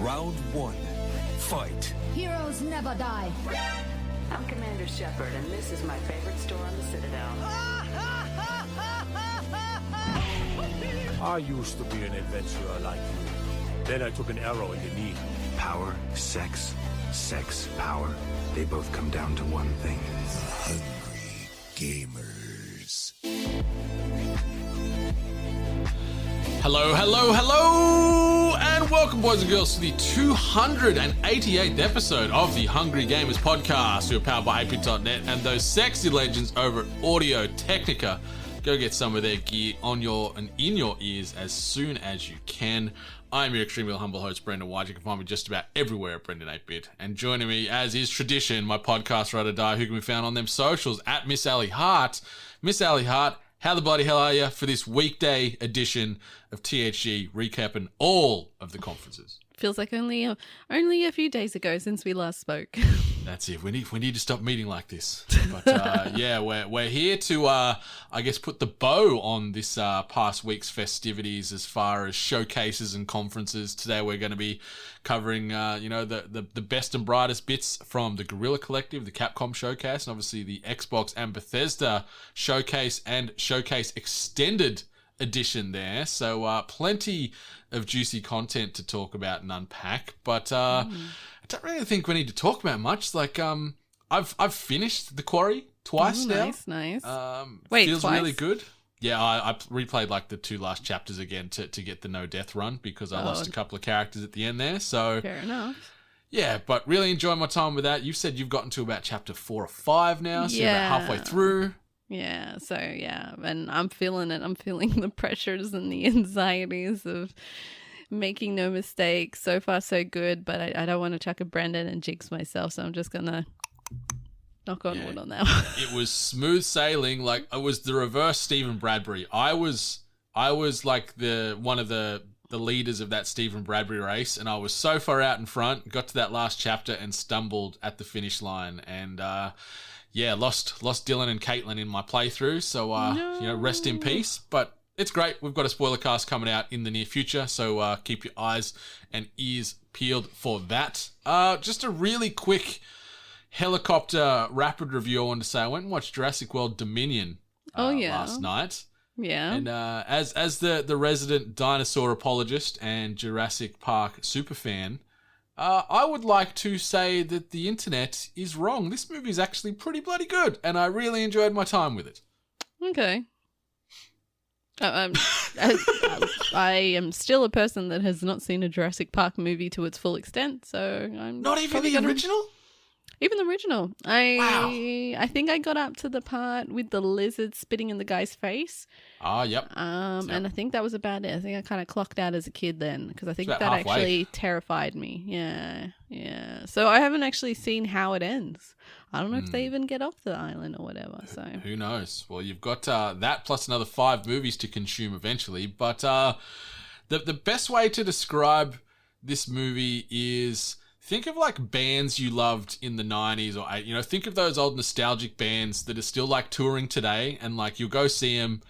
Round one. Fight. Heroes never die. I'm Commander Shepard, and this is my favorite store on the Citadel. I used to be an adventurer like you. Then I took an arrow in the knee. Power, sex, power. They both come down to one thing. Hungry gamers. Hello, hello, hello, and welcome, boys and girls, to the 288th episode of the Hungry Gamers podcast. We're powered by 8bit.net and those sexy legends over at Audio Technica. Go get some of their gear on your and in your ears as soon as you can. I'm your extremely humble host, Brendan White. You can find me just about everywhere at Brendan 8bit. And joining me, as is tradition, my podcast Ride or Die, who can be found on them socials at Miss Ali Hart. Miss Ali Hart, how the bloody hell are you for this weekday edition of THG recapping all of the conferences? Feels like only a few days ago since we last spoke. That's it. We need to stop meeting like this. But yeah, we're here to I guess put the bow on this past week's festivities as far as showcases and conferences. Today we're going to be covering the best and brightest bits from the Guerrilla Collective, the Capcom showcase, and obviously the Xbox and Bethesda showcase and showcase extended edition there. So plenty of juicy content to talk about and unpack, but I don't really think we need to talk about much. Like I've finished The Quarry twice now. Nice. Wait, feels twice? really good. Yeah, I replayed like the two last chapters again to get the no death run because I lost a couple of characters at the end there. So Fair enough. yeah, but really enjoying my time with that. You've said you've gotten to about chapter 4 or 5 now, so you're about halfway through. Yeah, so yeah, and I'm feeling it. I'm feeling the pressures and the anxieties of making no mistakes. So far, so good, but I don't want to chuck a Brendan and jinx myself, so I'm just going to knock on wood on that one. It was smooth sailing. Like, it was the reverse Stephen Bradbury. I was like one of the leaders of that Stephen Bradbury race, and I was so far out in front, got to that last chapter and stumbled at the finish line, and lost Dylan and Caitlin in my playthrough, so rest in peace. But it's great. We've got a spoiler cast coming out in the near future, so keep your eyes and ears peeled for that. Just a really quick helicopter rapid review I wanted to say. I went and watched Jurassic World Dominion last night. Yeah. And as the resident dinosaur apologist and Jurassic Park superfan, I would like to say that the internet is wrong. This movie is actually pretty bloody good, and I really enjoyed my time with it. Okay. I am still a person that has not seen a Jurassic Park movie to its full extent, so I'm not even the original? Even the original. Wow. I think I got up to the part with the lizard spitting in the guy's face. Ah, yep. And I think that was about it. I think I kind of clocked out as a kid then because I think that halfway. actually terrified me. Yeah. So I haven't actually seen how it ends. I don't know if they even get off the island or whatever. So who knows? Well, you've got that plus another 5 movies to consume eventually. But the best way to describe this movie is think of like bands you loved in the 90s or think of those old nostalgic bands that are still like touring today, and like you'll go see them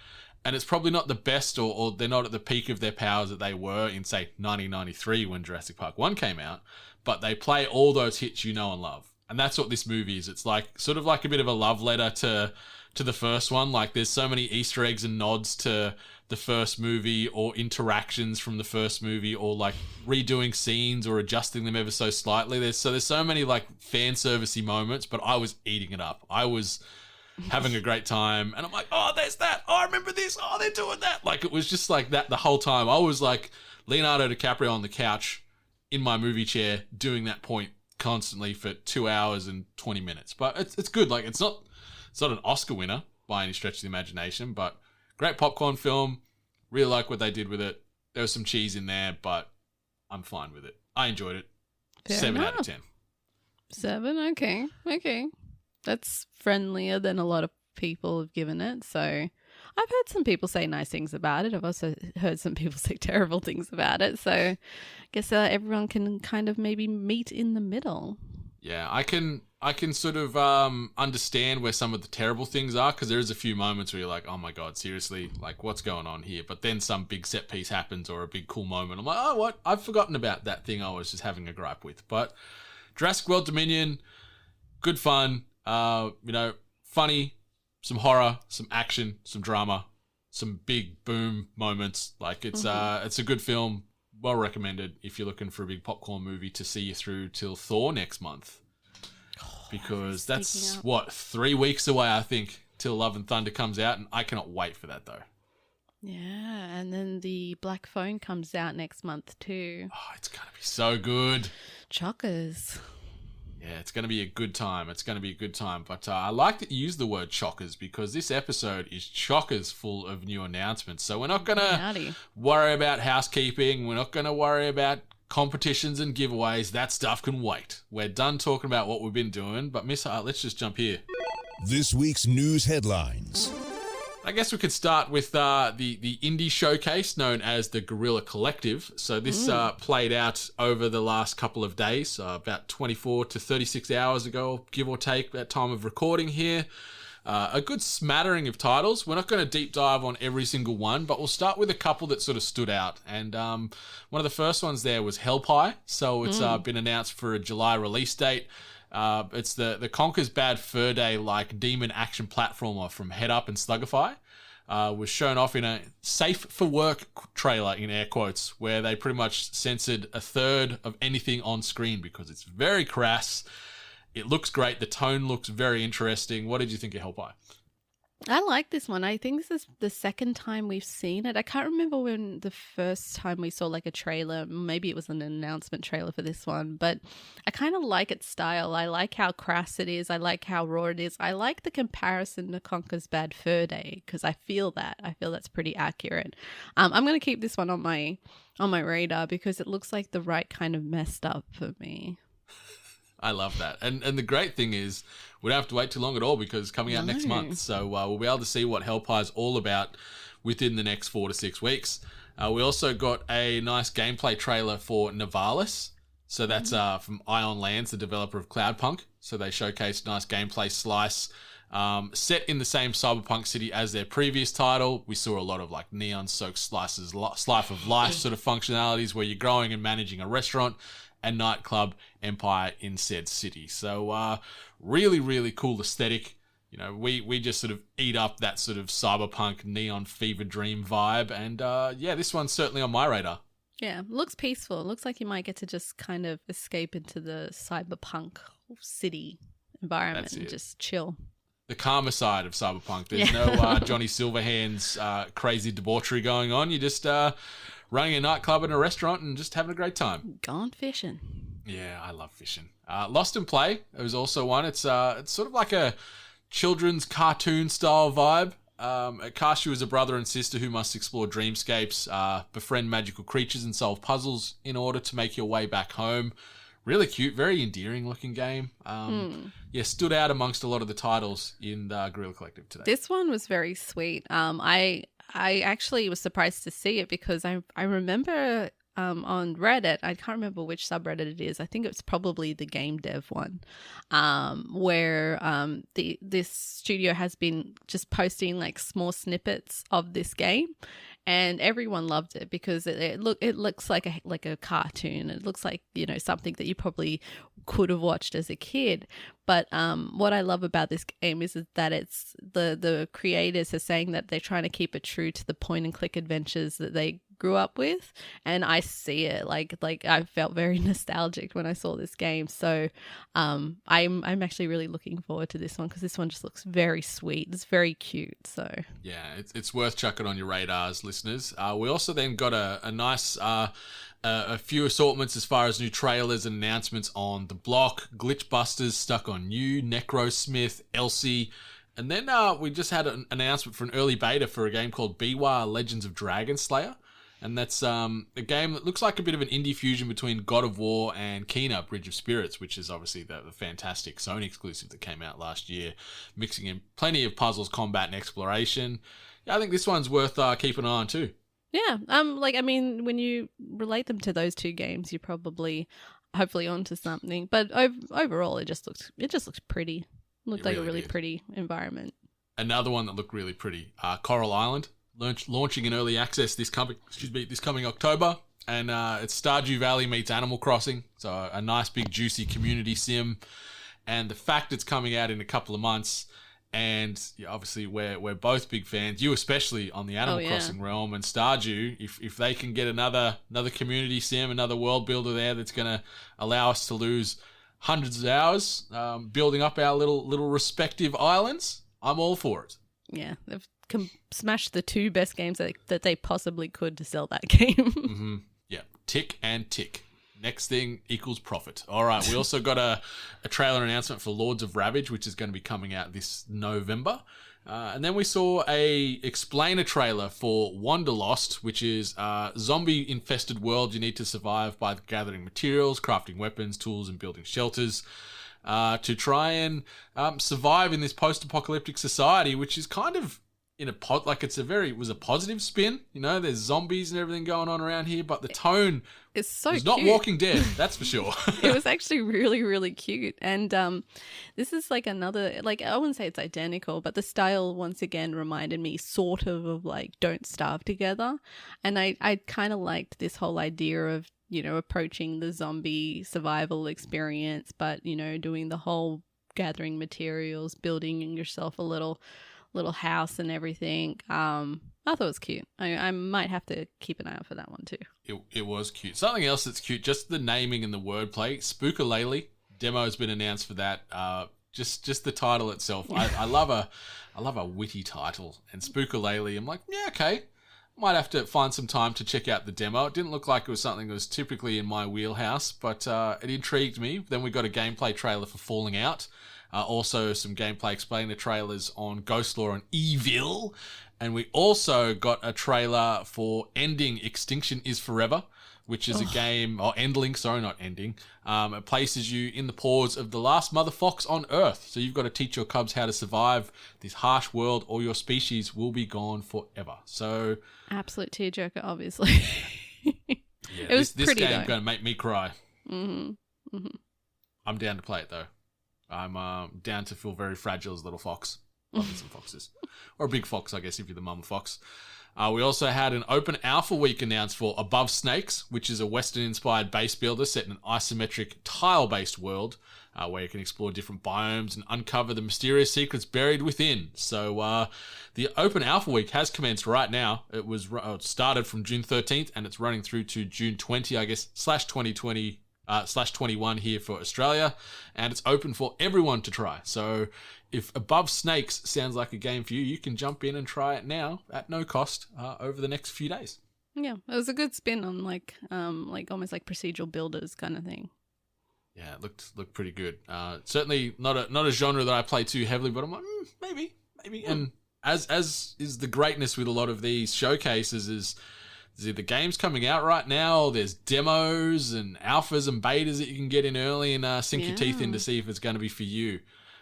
and it's probably not the best or they're not at the peak of their powers that they were in, say, 1993 when Jurassic Park 1 came out, but they play all those hits you know and love. And that's what this movie is. It's like sort of like a bit of a love letter to the first one. Like there's so many Easter eggs and nods to the first movie or interactions from the first movie or like redoing scenes or adjusting them ever so slightly. There's so many like fan servicey moments, but I was eating it up. I was having a great time and I'm like, oh, there's that. Oh, I remember this. Oh, they're doing that. Like it was just like that the whole time. I was like Leonardo DiCaprio on the couch in my movie chair doing that point constantly for 2 hours and 20 minutes. But it's good. Like it's not an Oscar winner by any stretch of the imagination, but great popcorn film. Really like what they did with it. There was some cheese in there, but I'm fine with it. I enjoyed it. Fair 7 enough. out of 10. 7? Okay. That's friendlier than a lot of people have given it. So I've heard some people say nice things about it. I've also heard some people say terrible things about it. So I guess everyone can kind of maybe meet in the middle. Yeah, I can sort of understand where some of the terrible things are, because there is a few moments where you're like, oh my god, seriously, like what's going on here? But then some big set piece happens or a big cool moment. I'm like, oh, what? I've forgotten about that thing I was just having a gripe with. But Jurassic World Dominion, good fun, funny, some horror, some action, some drama, some big boom moments. Like it's a good film. Well recommended if you're looking for a big popcorn movie to see you through till Thor next month. Because that's, 3 weeks away, I think, till Love and Thunder comes out, and I cannot wait for that, though. Yeah, and then the Black Phone comes out next month, too. Oh, it's going to be so good. Chockers. Yeah, it's going to be a good time. But I like that you use the word chockers, because this episode is chockers full of new announcements. So we're not going to worry about housekeeping. We're not going to worry about competitions and giveaways. That stuff can wait. We're done talking about what we've been doing. But Miss Hart, let's just jump here. This week's news headlines. I guess we could start with the indie showcase known as the Guerrilla Collective. So this played out over the last couple of days, about 24 to 36 hours ago, give or take, at time of recording here. A good smattering of titles. We're not going to deep dive on every single one, but we'll start with a couple that sort of stood out. And one of the first ones there was Hellpie. So it's been announced for a July release date. It's the Conker's Bad Fur Day like demon action platformer from Head Up and Slugify. Was shown off in a safe for work trailer, in air quotes, where they pretty much censored a third of anything on screen because it's very crass. It looks great. The tone looks very interesting. What did you think of Hellpie? I like this one. I think this is the second time we've seen it. I can't remember when the first time we saw like a trailer. Maybe it was an announcement trailer for this one, but I kind of like its style. I like how crass it is. I like how raw it is. I like the comparison to Conker's Bad Fur Day because I feel that's pretty accurate. I'm going to keep this one on my radar because it looks like the right kind of messed up for me. I love that. And the great thing is we don't have to wait too long at all because it's coming out next month. So we'll be able to see what Hellpie is all about within the next 4 to 6 weeks. We also got a nice gameplay trailer for Nivalis. So that's from Ion Lands, the developer of Cloudpunk. So they showcased a nice gameplay slice set in the same cyberpunk city as their previous title. We saw a lot of like neon-soaked slice of life sort of functionalities where you're growing and managing a restaurant and nightclub empire in said city. So really, really cool aesthetic. You know, we just sort of eat up that sort of cyberpunk neon fever dream vibe. And this one's certainly on my radar. Yeah, looks peaceful. It looks like you might get to just kind of escape into the cyberpunk city environment and just chill. The calmer side of cyberpunk. There's no Johnny Silverhand's crazy debauchery going on. You're just running a nightclub and a restaurant and just having a great time. Gone fishing. Yeah, I love fishing. Lost in Play is also one. It's sort of like a children's cartoon style vibe. It casts you as a brother and sister who must explore dreamscapes, befriend magical creatures and solve puzzles in order to make your way back home. Really cute, very endearing looking game. Stood out amongst a lot of the titles in the Guerrilla Collective today. This one was very sweet. I actually was surprised to see it because I remember on Reddit, I can't remember which subreddit it is. I think it's probably the game dev one, where this studio has been just posting like small snippets of this game. And everyone loved it because it looks like a cartoon. It looks like, you know, something that you probably could have watched as a kid. But what I love about this game is that it's the creators are saying that they're trying to keep it true to the point and click adventures that they grew up with, and I see it like I felt very nostalgic when I saw this game. So I'm actually really looking forward to this one because this one just looks very sweet. It's very cute. So yeah, it's worth chucking on your radars, listeners. We also then got a nice a few assortments as far as new trailers and announcements on The Block, Glitchbusters, Stuck on You, Necrosmith, Elsie. And then we just had an announcement for an early beta for a game called Beware Legends of Dragon Slayer. And that's a game that looks like a bit of an indie fusion between God of War and Kena, Bridge of Spirits, which is obviously the fantastic Sony exclusive that came out last year, mixing in plenty of puzzles, combat, and exploration. Yeah, I think this one's worth keeping an eye on too. Yeah, when you relate them to those two games, you probably hopefully onto something. But overall, it just looks pretty. Looked like a really pretty environment. Another one that looked really pretty, Coral Island, launching in early access this coming October, and it's Stardew Valley meets Animal Crossing, so a nice big juicy community sim, and the fact it's coming out in a couple of months, and obviously we're both big fans, you especially on the Animal Crossing realm, and Stardew, if they can get another community sim, another world builder there that's going to allow us to lose hundreds of hours building up our little respective islands, I'm all for it. Yeah, they've smashed the 2 best games that they possibly could to sell that game. Mm-hmm. Yeah, tick and tick. Next thing equals profit. All right, we also got a trailer announcement for Lords of Ravage, which is going to be coming out this November. And then we saw a explainer trailer for Wanderlost, which is a zombie-infested world you need to survive by gathering materials, crafting weapons, tools, and building shelters to try and survive in this post-apocalyptic society, which is kind of in a it was a positive spin. You know, there's zombies and everything going on around here, but the tone is so it's cute. not Walking Dead, that's for sure. It was actually really, really cute. And this is like another, like, I wouldn't say it's identical, but the style once again reminded me sort of like Don't Starve Together. And I kind of liked this whole idea of, you know, approaching the zombie survival experience, but, you know, doing the whole gathering materials, building yourself a little house and everything. I thought it was cute. I might have to keep an eye out for that one too. It was cute. Something else that's cute, just the naming and the wordplay. Spookalele demo has been announced for that. Just the title itself. I love a witty title. And Spookalele, I'm like, yeah, okay. Might have to find some time to check out the demo. It didn't look like it was something that was typically in my wheelhouse, but it intrigued me. Then we got a gameplay trailer for Falling Out. Also, some gameplay explainer trailers on Ghost Lore and Evil. And we also got a trailer for Ending Extinction is Forever, which is a game, or Endling, sorry, not Ending. It places you in the paws of the last mother fox on Earth. So you've got to teach your cubs how to survive this harsh world, or your species will be gone forever. So absolute tearjerker, obviously. Yeah, it was this pretty, game going to make me cry. Mm-hmm. Mm-hmm. I'm down to play it though. I'm down to feel very fragile as a little fox. Loving some foxes. Or a big fox, I guess, if you're the mum fox. We also had an open alpha week announced for Above Snakes, which is a Western-inspired base builder set in an isometric tile-based world where you can explore different biomes and uncover the mysterious secrets buried within. So the open alpha week has commenced right now. It started from June 13th and it's running through to June 20, I guess, /2020. /21 here for Australia, and it's open for everyone to try. So if Above Snakes sounds like a game for you, you can jump in and try it now at no cost over the next few days. Yeah, it was a good spin on like almost like procedural builders kind of thing. Yeah, it looked pretty good. Certainly not a genre that I play too heavily, but I'm like, maybe. And as is the greatness with a lot of these showcases is the game's coming out right now. There's demos and alphas and betas that you can get in early and sink your teeth in to see if it's going to be for you.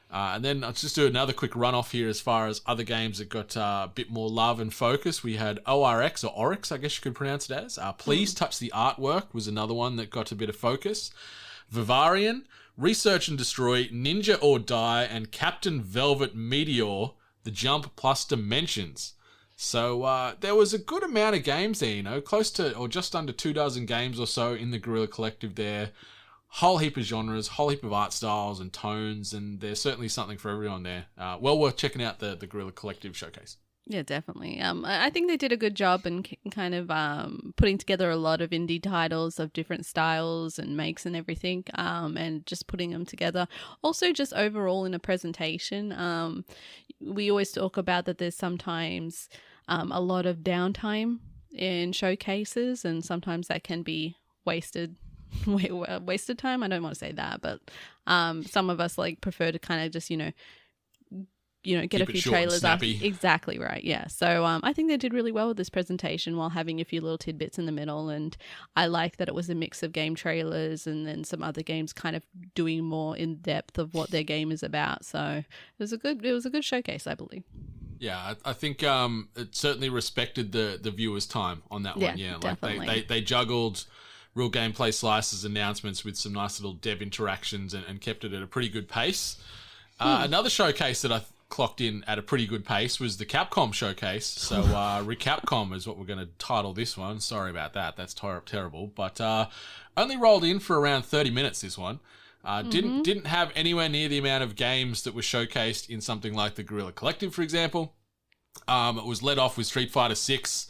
And then I'll just do another quick run off here as far as other games that got a bit more love and focus. We had ORX, or Oryx, I guess you could pronounce it as. Please Touch the Artwork was another one that got a bit of focus. Vivarian, Research and Destroy, Ninja or Die, and Captain Velvet Meteor, The Jump Plus Dimensions. So there was a good amount of games there, you know, close to or just under 24 games or so in the Guerrilla Collective there. Whole heap of genres, whole heap of art styles and tones, and there's certainly something for everyone there. Well worth checking out the Guerrilla Collective showcase. Yeah, definitely. I think they did a good job in kind of putting together a lot of indie titles of different styles and makes and everything, and just putting them together. Also, just overall in a presentation, we always talk about that there's sometimes a lot of downtime in showcases, and sometimes that can be wasted time. I don't want to say that, but some of us like prefer to kind of just get Keep a few trailers up. Exactly right. Yeah. So I think they did really well with this presentation while having a few little tidbits in the middle, and I like that it was a mix of game trailers and then some other games kind of doing more in depth of what their game is about. So it was a good showcase, I believe. Yeah, I think it certainly respected the viewers' time on that one. Yeah, like definitely. they juggled real gameplay slices, announcements with some nice little dev interactions, and kept it at a pretty good pace. Another showcase that I clocked in at a pretty good pace was the Capcom showcase. So Recapcom is what we're going to title this one. Sorry about that. That's terrible. But only rolled in for around 30 minutes, this one. Didn't have anywhere near the amount of games that were showcased in something like the Guerrilla Collective, for example. It was led off with Street Fighter 6,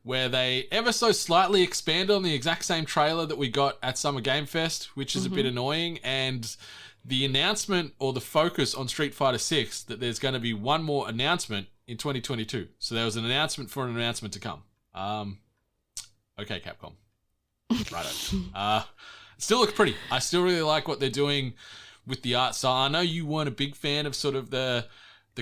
where they ever so slightly expanded on the exact same trailer that we got at Summer Game Fest, which is a bit annoying. And the announcement, or the focus on Street Fighter 6, that there's going to be one more announcement in 2022. So there was an announcement for an announcement to come. Okay, Capcom. Righto. It still looks pretty. I still really like what they're doing with the art style. I know you weren't a big fan of sort of the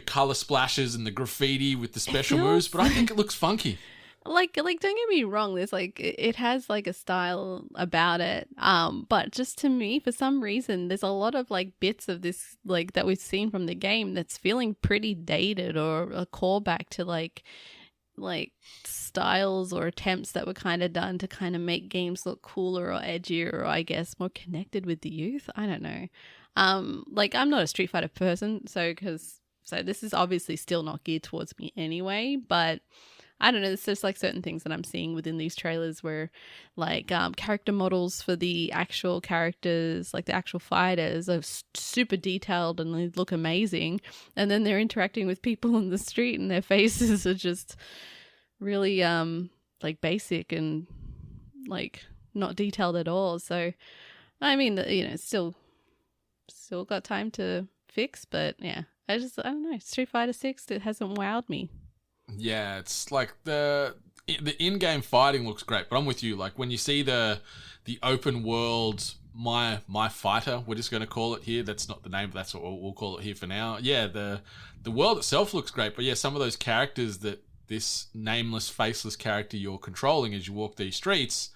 color splashes and the graffiti with the special moves, but I think it looks funky. Like, don't get me wrong. There's it has like a style about it. But just to me, for some reason, there's a lot of like bits of this like that we've seen from the game that's feeling pretty dated, or a callback to like styles or attempts that were kind of done to kind of make games look cooler or edgier, or I guess more connected with the youth. I don't know. Like, I'm not a Street Fighter person, so this is obviously still not geared towards me anyway, but I don't know, there's just like certain things that I'm seeing within these trailers where like character models for the actual characters, like the actual fighters, are super detailed and they look amazing. And then they're interacting with people in the street and their faces are just really like basic and like not detailed at all. So, I mean, you know, still got time to fix, but yeah, I don't know. Street Fighter 6, it hasn't wowed me. Yeah, it's like the in-game fighting looks great, but I'm with you. Like when you see the open world, my fighter, we're just going to call it here. That's not the name, but that's what we'll call it here for now. Yeah, the world itself looks great, but yeah, some of those characters, that this nameless, faceless character you're controlling as you walk these streets,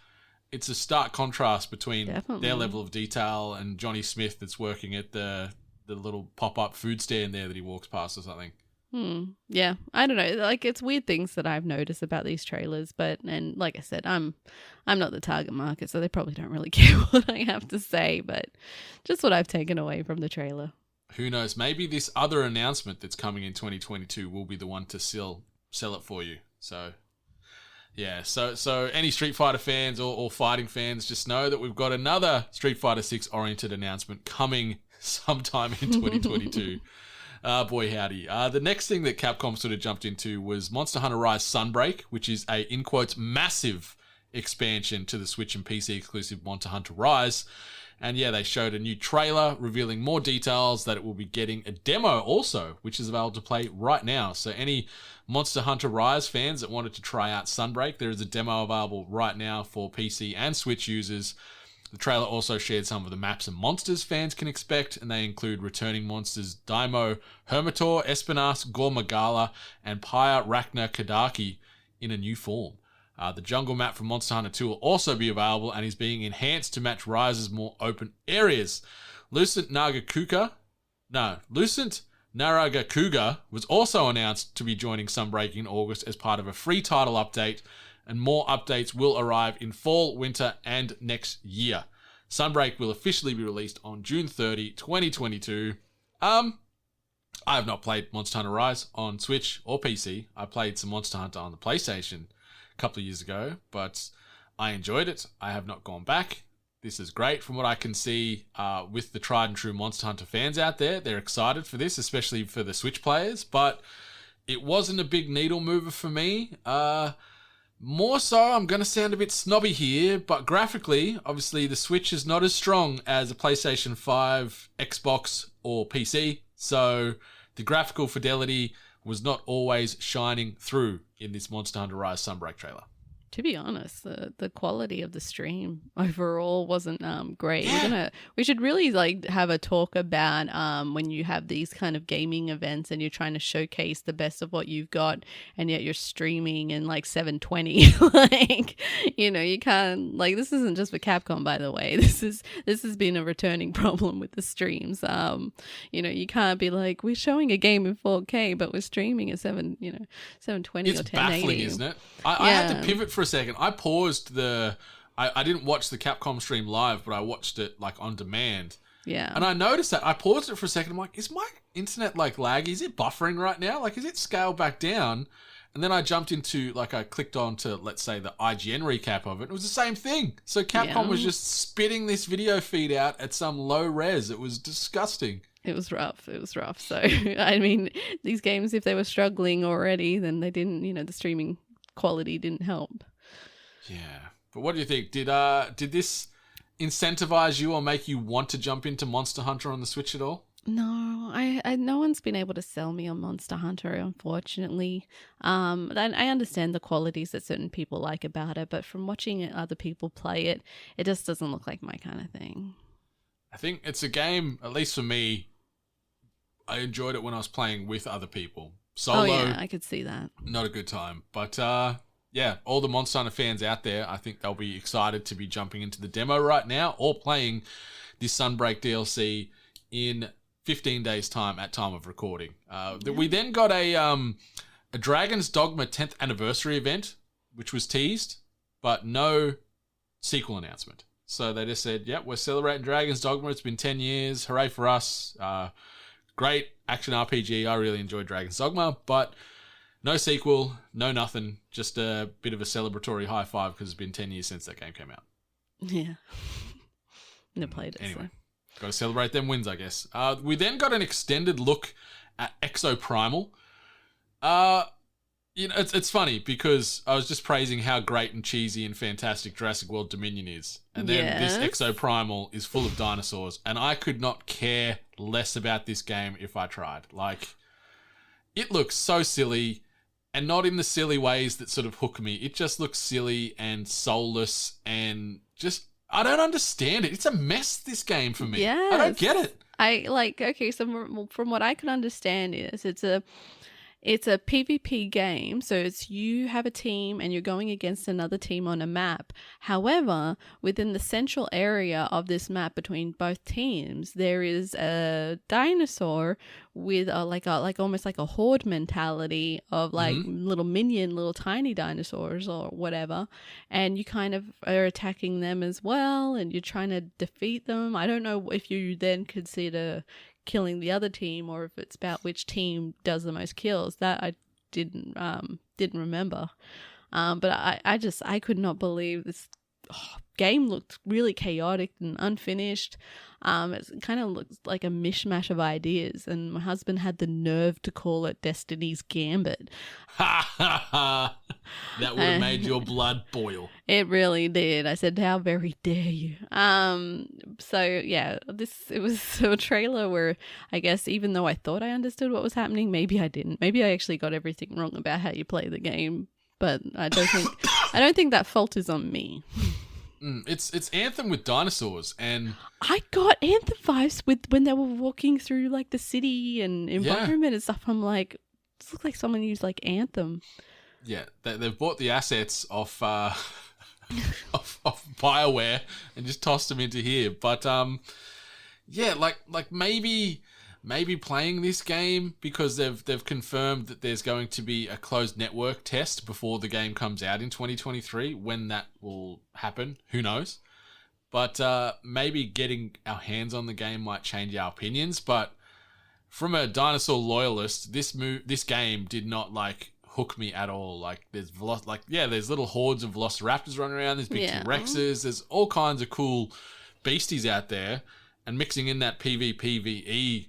it's a stark contrast between their level of detail and Johnny Smith that's working at the little pop-up food stand there that he walks past or something. Yeah, I don't know. Like, it's weird things that I've noticed about these trailers, and like I said, I'm not the target market, so they probably don't really care what I have to say, but just what I've taken away from the trailer. Who knows? Maybe this other announcement that's coming in 2022 will be the one to sell it for you. So, yeah. So any Street Fighter fans or fighting fans, just know that we've got another Street Fighter 6 oriented announcement coming sometime in 2022. Boy howdy. The next thing that Capcom sort of jumped into was Monster Hunter Rise Sunbreak, which is a, in quotes, massive expansion to the Switch and PC exclusive Monster Hunter Rise. And yeah, they showed a new trailer revealing more details, that it will be getting a demo also, which is available to play right now. So any Monster Hunter Rise fans that wanted to try out Sunbreak, there is a demo available right now for PC and Switch users. The trailer also shared some of the maps and monsters fans can expect, and they include returning monsters Daimo, Hermitor, Espinas, Gormagala, and Pyre Rachna Kadaki in a new form. The jungle map from Monster Hunter 2 will also be available and is being enhanced to match Rise's more open areas. Lucent Naragacuga was also announced to be joining Sunbreak in August as part of a free title update, and more updates will arrive in fall, winter, and next year. Sunbreak will officially be released on June 30, 2022. I have not played Monster Hunter Rise on Switch or PC. I played some Monster Hunter on the PlayStation a couple of years ago, but I enjoyed it. I have not gone back. This is great from what I can see with the tried and true Monster Hunter fans out there. They're excited for this, especially for the Switch players, but it wasn't a big needle mover for me. More so, I'm going to sound a bit snobby here, but graphically, obviously the Switch is not as strong as a PlayStation 5, Xbox, or PC, so the graphical fidelity was not always shining through in this Monster Hunter Rise Sunbreak trailer. To be honest, the quality of the stream overall wasn't great. Yeah. We should really like have a talk about when you have these kind of gaming events and you're trying to showcase the best of what you've got, and yet you're streaming in like 720. Like, you know, you can't, like, this isn't just for Capcom, by the way. This has been a returning problem with the streams. You know, you can't be like, we're showing a game in 4K, but we're streaming at 720 it's or 1080. Baffling, isn't it? I had to pivot for a second. I paused the I didn't watch the Capcom stream live, but I watched it like on demand. Yeah. And I noticed that. I paused it for a second. I'm like, is my internet like laggy? Is it buffering right now? Like, is it scaled back down? And then I jumped into, like, I clicked on to, let's say, the IGN recap of it. It was the same thing. So Capcom was just spitting this video feed out at some low res. It was disgusting. It was rough. It was rough. So, I mean, these games, if they were struggling already, then they didn't, the streaming quality didn't help. Yeah. But what do you think? Did this incentivize you or make you want to jump into Monster Hunter on the Switch at all? No, I no one's been able to sell me on Monster Hunter, unfortunately. And I understand the qualities that certain people like about it, but from watching other people play it, it just doesn't look like my kind of thing. I think it's a game, at least for me, I enjoyed it when I was playing with other people. Solo, oh yeah, I could see that. Not a good time. But yeah, all the Monster Hunter fans out there, I think they'll be excited to be jumping into the demo right now or playing this Sunbreak DLC in 15 days' time at time of recording. We then got a Dragon's Dogma 10th anniversary event, which was teased, but no sequel announcement. So they just said, yep, we're celebrating Dragon's Dogma. It's been 10 years. Hooray for us. Great action RPG. I really enjoyed Dragon's Dogma, but no sequel, no nothing. Just a bit of a celebratory high five because it's been 10 years since that game came out. Yeah. Never played it. Anyway. So. Got to celebrate them wins, I guess. We then got an extended look at Exoprimal. It's funny because I was just praising how great and cheesy and fantastic Jurassic World Dominion is. And then this Exoprimal is full of dinosaurs. And I could not care less about this game if I tried. Like, it looks so silly and not in the silly ways that sort of hook me. It just looks silly and soulless and just... I don't understand it. It's a mess, this game, for me. Yes. I don't get it. So from what I can understand is it's a PvP game. So it's you have a team and you're going against another team on a map. However, within the central area of this map between both teams, there is a dinosaur with almost like a horde mentality of like little tiny dinosaurs or whatever. And you kind of are attacking them as well and you're trying to defeat them. I don't know if you then consider killing the other team or if it's about which team does the most kills. That I didn't remember. But I could not believe this game looked really chaotic and unfinished. It kind of looks like a mishmash of ideas, and my husband had the nerve to call it Destiny's Gambit. Ha ha ha! That would have made your blood boil. It really did. I said, "How very dare you?" So yeah, it was a trailer where I guess even though I thought I understood what was happening, maybe I didn't. Maybe I actually got everything wrong about how you play the game. But I don't think that fault is on me. It's Anthem with dinosaurs, and I got Anthem vibes when they were walking through like the city and environment and stuff. I'm like, this looks like someone used like Anthem. Yeah, they've bought the assets off of BioWare and just tossed them into here. But yeah, like maybe playing this game because they've confirmed that there's going to be a closed network test before the game comes out in 2023. When that will happen, who knows? But maybe getting our hands on the game might change our opinions. But from a dinosaur loyalist, this game did not like hook me at all. Like there's little hordes of velociraptors running around. There's big T-Rexes. There's all kinds of cool beasties out there, and mixing in that PvPvE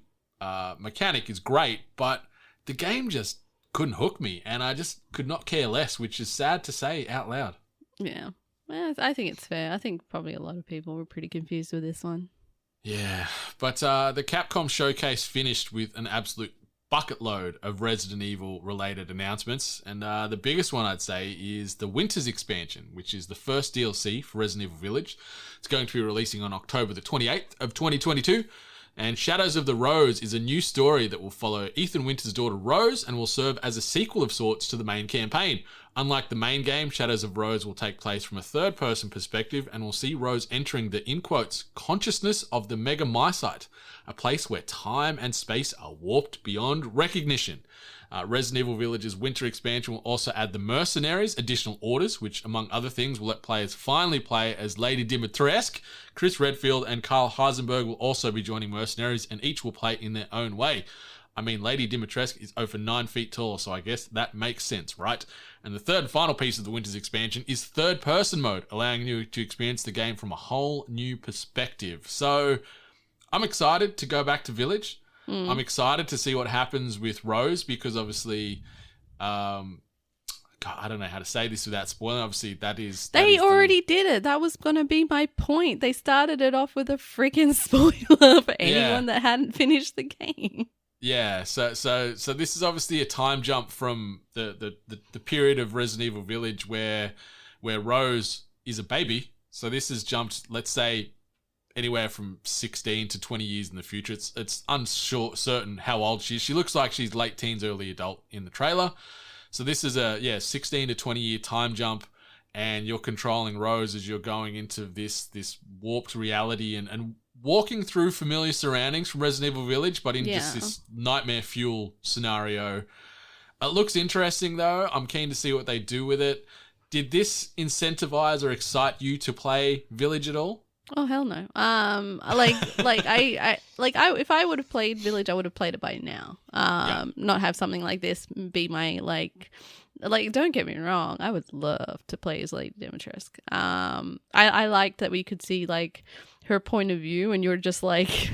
mechanic is great, but the game just couldn't hook me, and I just could not care less, which is sad to say out loud. Yeah. Well, I think it's fair. I think probably a lot of people were pretty confused with this one. Yeah, but the Capcom showcase finished with an absolute bucket load of Resident Evil related announcements, and the biggest one I'd say is the Winters expansion, which is the first DLC for Resident Evil Village. It's going to be releasing on October the 28th of 2022. And Shadows of the Rose is a new story that will follow Ethan Winters' daughter Rose and will serve as a sequel of sorts to the main campaign. Unlike the main game, Shadows of Rose will take place from a third-person perspective and will see Rose entering the, in quotes, consciousness of the Mega Mycite, a place where time and space are warped beyond recognition. Resident Evil Village's winter expansion will also add the Mercenaries additional orders, which, among other things, will let players finally play as Lady Dimitrescu. Chris Redfield and Carl Heisenberg will also be joining Mercenaries, and each will play in their own way. I mean, Lady Dimitrescu is over 9 feet tall, so I guess that makes sense, right? And the third and final piece of the winter's expansion is third-person mode, allowing you to experience the game from a whole new perspective. So I'm excited to go back to Village. I'm excited to see what happens with Rose, because obviously, God, I don't know how to say this without spoiling. Obviously, They already did it. That was going to be my point. They started it off with a freaking spoiler for anyone that hadn't finished the game. Yeah, so this is obviously a time jump from the period of Resident Evil Village where Rose is a baby. So this has jumped, let's say, anywhere from 16 to 20 years in the future. It's uncertain how old she is. She looks like she's late teens, early adult in the trailer. So this is a 16 to 20 year time jump, and you're controlling Rose as you're going into this warped reality and walking through familiar surroundings from Resident Evil Village, but in just this nightmare fuel scenario. It looks interesting though. I'm keen to see what they do with it. Did this incentivize or excite you to play Village at all? Oh hell no. If I would have played Village, I would have played it by now. Not have something like this be my like. Don't get me wrong, I would love to play as Lady Dimitrescu. I liked that we could see like her point of view, and you're just like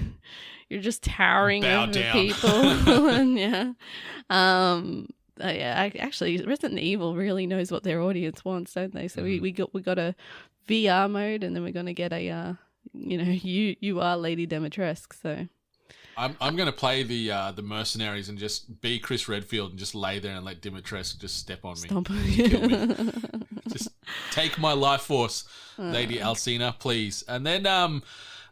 you're just towering over people, and actually, Resident Evil really knows what their audience wants, don't they? So we got a VR mode, and then we're gonna get a you are Lady Dimitrescu. So I'm gonna play the Mercenaries and just be Chris Redfield and just lay there and let Dimitrescu just step on me, kill me. Just take my life force, Lady Alcina, please. And then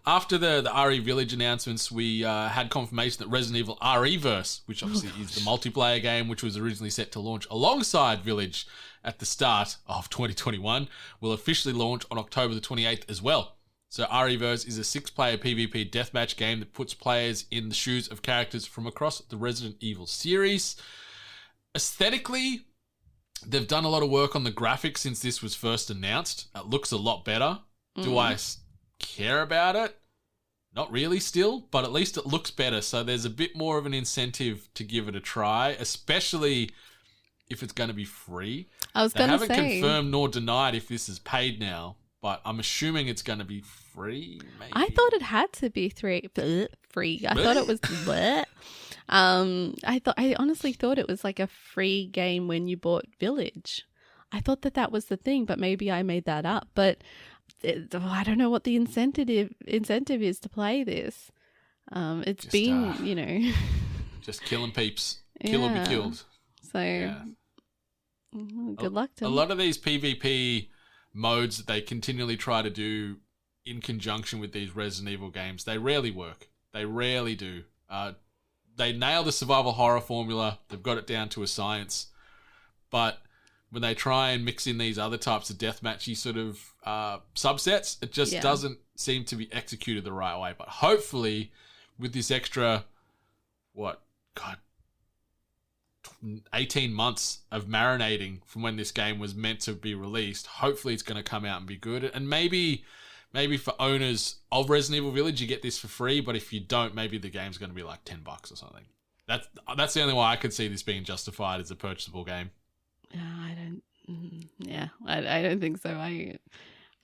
after the RE Village announcements, we had confirmation that Resident Evil RE-verse, which obviously is the multiplayer game, which was originally set to launch alongside Village at the start of 2021, will officially launch on October the 28th as well. So RE-verse is a 6-player PvP deathmatch game that puts players in the shoes of characters from across the Resident Evil series. Aesthetically, they've done a lot of work on the graphics since this was first announced. It looks a lot better. Do I care about it? Not really still, but at least it looks better. So there's a bit more of an incentive to give it a try, especially if it's going to be free. They haven't confirmed nor denied if this is paid now, but I'm assuming it's going to be free. Maybe. I thought it had to be free. I thought it was. I honestly thought it was like a free game when you bought Village. I thought that was the thing, but maybe I made that up. But I don't know what the incentive is to play this. It's just, been, just killing peeps. Kill or be killed. So, good luck to them. A lot of these PvP modes that they continually try to do in conjunction with these Resident Evil games, they rarely work. They rarely do. They nail the survival horror formula. They've got it down to a science. But when they try and mix in these other types of deathmatchy sort of subsets, it just doesn't seem to be executed the right way. But hopefully, with this extra, 18 months of marinating from when this game was meant to be released, hopefully it's going to come out and be good. And maybe for owners of Resident Evil Village, you get this for free, but if you don't, maybe the game's going to be like $10 or something. That's the only way I could see this being justified as a purchasable game. I don't think so. I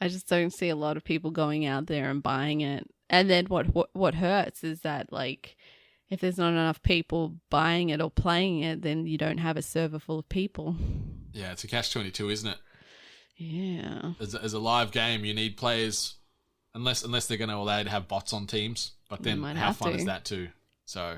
just don't see a lot of people going out there and buying it. And then what hurts is that, like, if there's not enough people buying it or playing it, then you don't have a server full of people. Yeah, it's a catch-22, isn't it? Yeah. As a live game, you need players, unless they're going to allow you to have bots on teams. But then how fun is that too? So,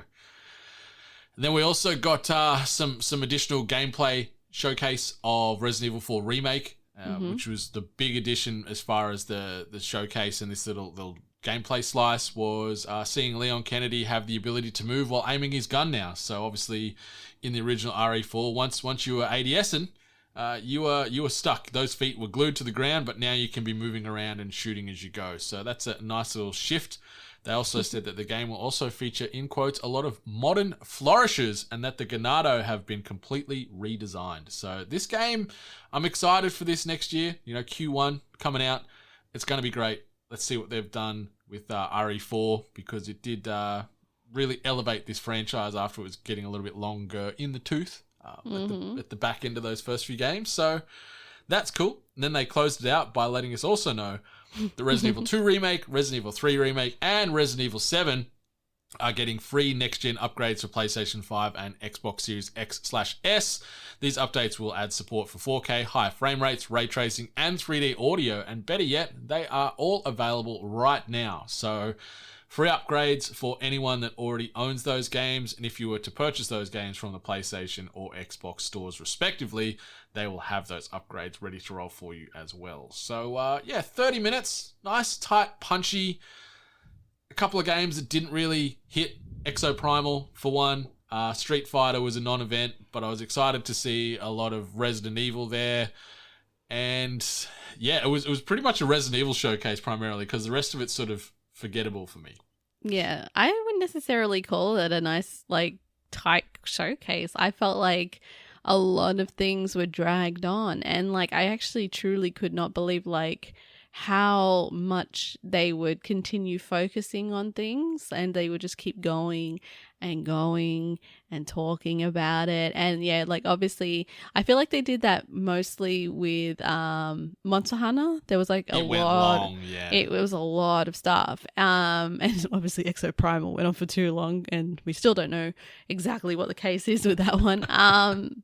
and then we also got some additional gameplay showcase of Resident Evil 4 Remake, which was the big addition as far as the showcase, and this little gameplay slice was seeing Leon Kennedy have the ability to move while aiming his gun now. So obviously in the original RE4, once you were ADSing, you were stuck. Those feet were glued to the ground, but now you can be moving around and shooting as you go. So that's a nice little shift They also said that the game will also feature, in quotes, a lot of modern flourishes and that the Ganado have been completely redesigned. So this game, I'm excited for this next year. You know, Q1 coming out. It's going to be great. Let's see what they've done with RE4 because it did really elevate this franchise after it was getting a little bit longer in the tooth at the back end of those first few games. So that's cool. And then they closed it out by letting us also know the Resident Evil 2 Remake, Resident Evil 3 Remake, and Resident Evil 7 are getting free next-gen upgrades for PlayStation 5 and Xbox Series X/S. These updates will add support for 4K, higher frame rates, ray tracing, and 3D audio. And better yet, they are all available right now. So free upgrades for anyone that already owns those games. And if you were to purchase those games from the PlayStation or Xbox stores respectively, they will have those upgrades ready to roll for you as well. So, 30 minutes. Nice, tight, punchy. A couple of games that didn't really hit Exoprimal for one. Street Fighter was a non-event, but I was excited to see a lot of Resident Evil there. And yeah, it was pretty much a Resident Evil showcase primarily because the rest of it's sort of forgettable for me. Yeah, I wouldn't necessarily call it a nice, like, tight showcase. I felt like a lot of things were dragged on. And, like, I actually truly could not believe, like, how much they would continue focusing on things and they would just keep going and talking about it. And yeah, like obviously I feel like they did that mostly with Monster Hunter. There was like it was a lot of stuff. And obviously Exoprimal went on for too long and we still don't know exactly what the case is with that one.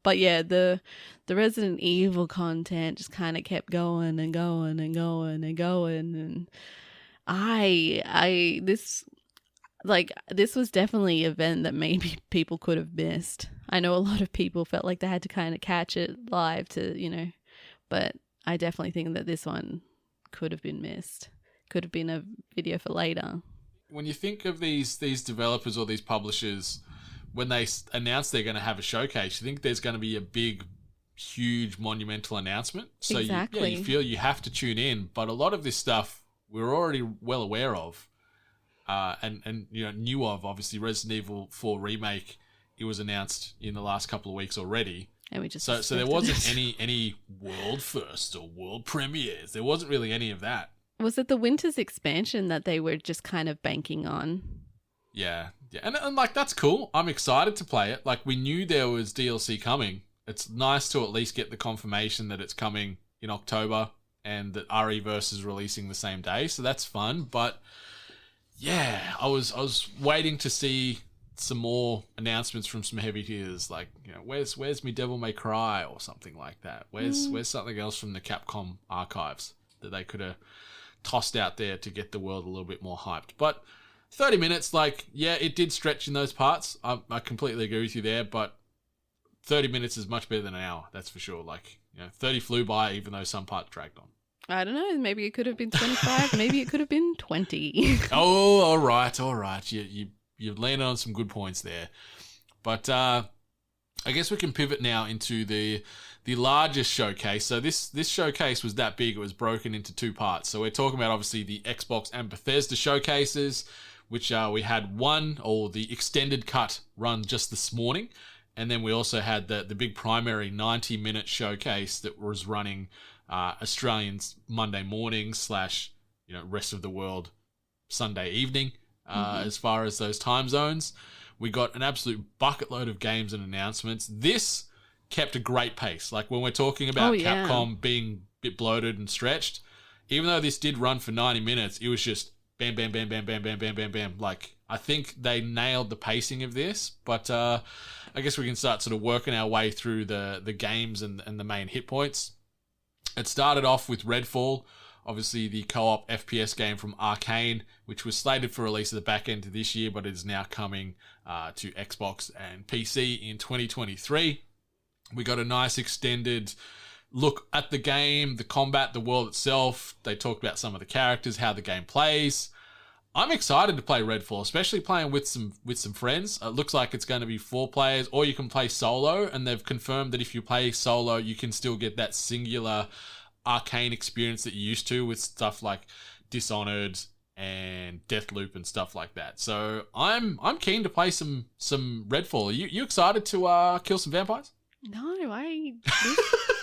But yeah, the Resident Evil content just kind of kept going and going and going and going. And this was definitely an event that maybe people could have missed. I know a lot of people felt like they had to kind of catch it live to, but I definitely think that this one could have been missed. Could have been a video for later. When you think of these developers or these publishers, when they announce they're going to have a showcase, you think there's going to be a big, huge, monumental announcement. So exactly. You feel you have to tune in. But a lot of this stuff we're already well aware of. And knew of. Obviously Resident Evil 4 Remake, it was announced in the last couple of weeks already. And we just so there wasn't any world first or world premieres. There wasn't really any of that. Was it the Winter's expansion that they were just kind of banking on? Yeah. And like that's cool. I'm excited to play it. Like we knew there was DLC coming. It's nice to at least get the confirmation that it's coming in October and that Re:Verse is releasing the same day. So that's fun, but yeah, I was waiting to see some more announcements from some heavy hitters, like where's me Devil May Cry or something like that. Where's something else from the Capcom archives that they could have tossed out there to get the world a little bit more hyped. But 30 minutes, it did stretch in those parts. I completely agree with you there, but 30 minutes is much better than an hour, that's for sure. 30 flew by, even though some parts dragged on. I don't know. Maybe it could have been 25. Maybe it could have been 20. Oh, all right. You've landed on some good points there. But I guess we can pivot now into the largest showcase. So this showcase was that big. It was broken into two parts. So we're talking about obviously the Xbox and Bethesda showcases, which we had the extended cut run just this morning. And then we also had the big primary 90-minute showcase that was running Australians Monday morning / rest of the world Sunday evening. As far as those time zones, we got an absolute bucket load of games and announcements. This kept a great pace. Like when we're talking about Capcom being a bit bloated and stretched, even though this did run for 90 minutes, it was just bam, bam, bam, bam, bam, bam, bam, bam, bam. Like I think they nailed the pacing of this, but I guess we can start sort of working our way through the games and the main hit points. It started off with Redfall, obviously the co-op FPS game from Arcane, which was slated for release at the back end of this year, but it is now coming to Xbox and PC in 2023. We got a nice extended look at the game, the combat, the world itself. They talked about some of the characters, how the game plays. I'm excited to play Redfall, especially playing with some friends. It looks like it's going to be 4 players, or you can play solo, and they've confirmed that if you play solo, you can still get that singular Arcane experience that you used to with stuff like Dishonored, and Deathloop and stuff like that. So I'm keen to play some Redfall. You excited to kill some vampires? No,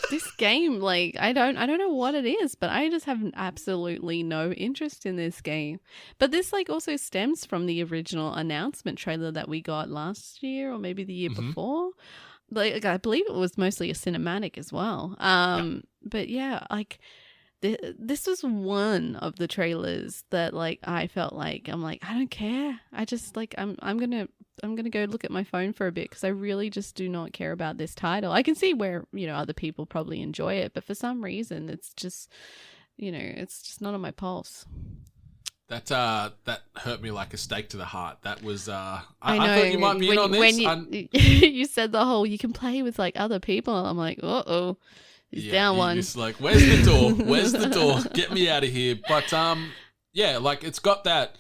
this game, like, I don't know what it is, but I just have absolutely no interest in this game. But this, like, also stems from the original announcement trailer that we got last year or maybe the year before. Like, I believe it was mostly a cinematic as well. But yeah, like, this was one of the trailers that, like, I felt like, I'm like, I don't care. I just, like, I'm gonna go look at my phone for a bit because I really just do not care about this title. I can see where, you know, other people probably enjoy it, but for some reason it's just, you know, it's just not on my pulse. That hurt me like a stake to the heart. That was I know. I thought you might be in on this. You said the whole you can play with like other people. I'm like, he's down one. It's like, where's the door? Where's the door? Get me out of here. But yeah, like it's got that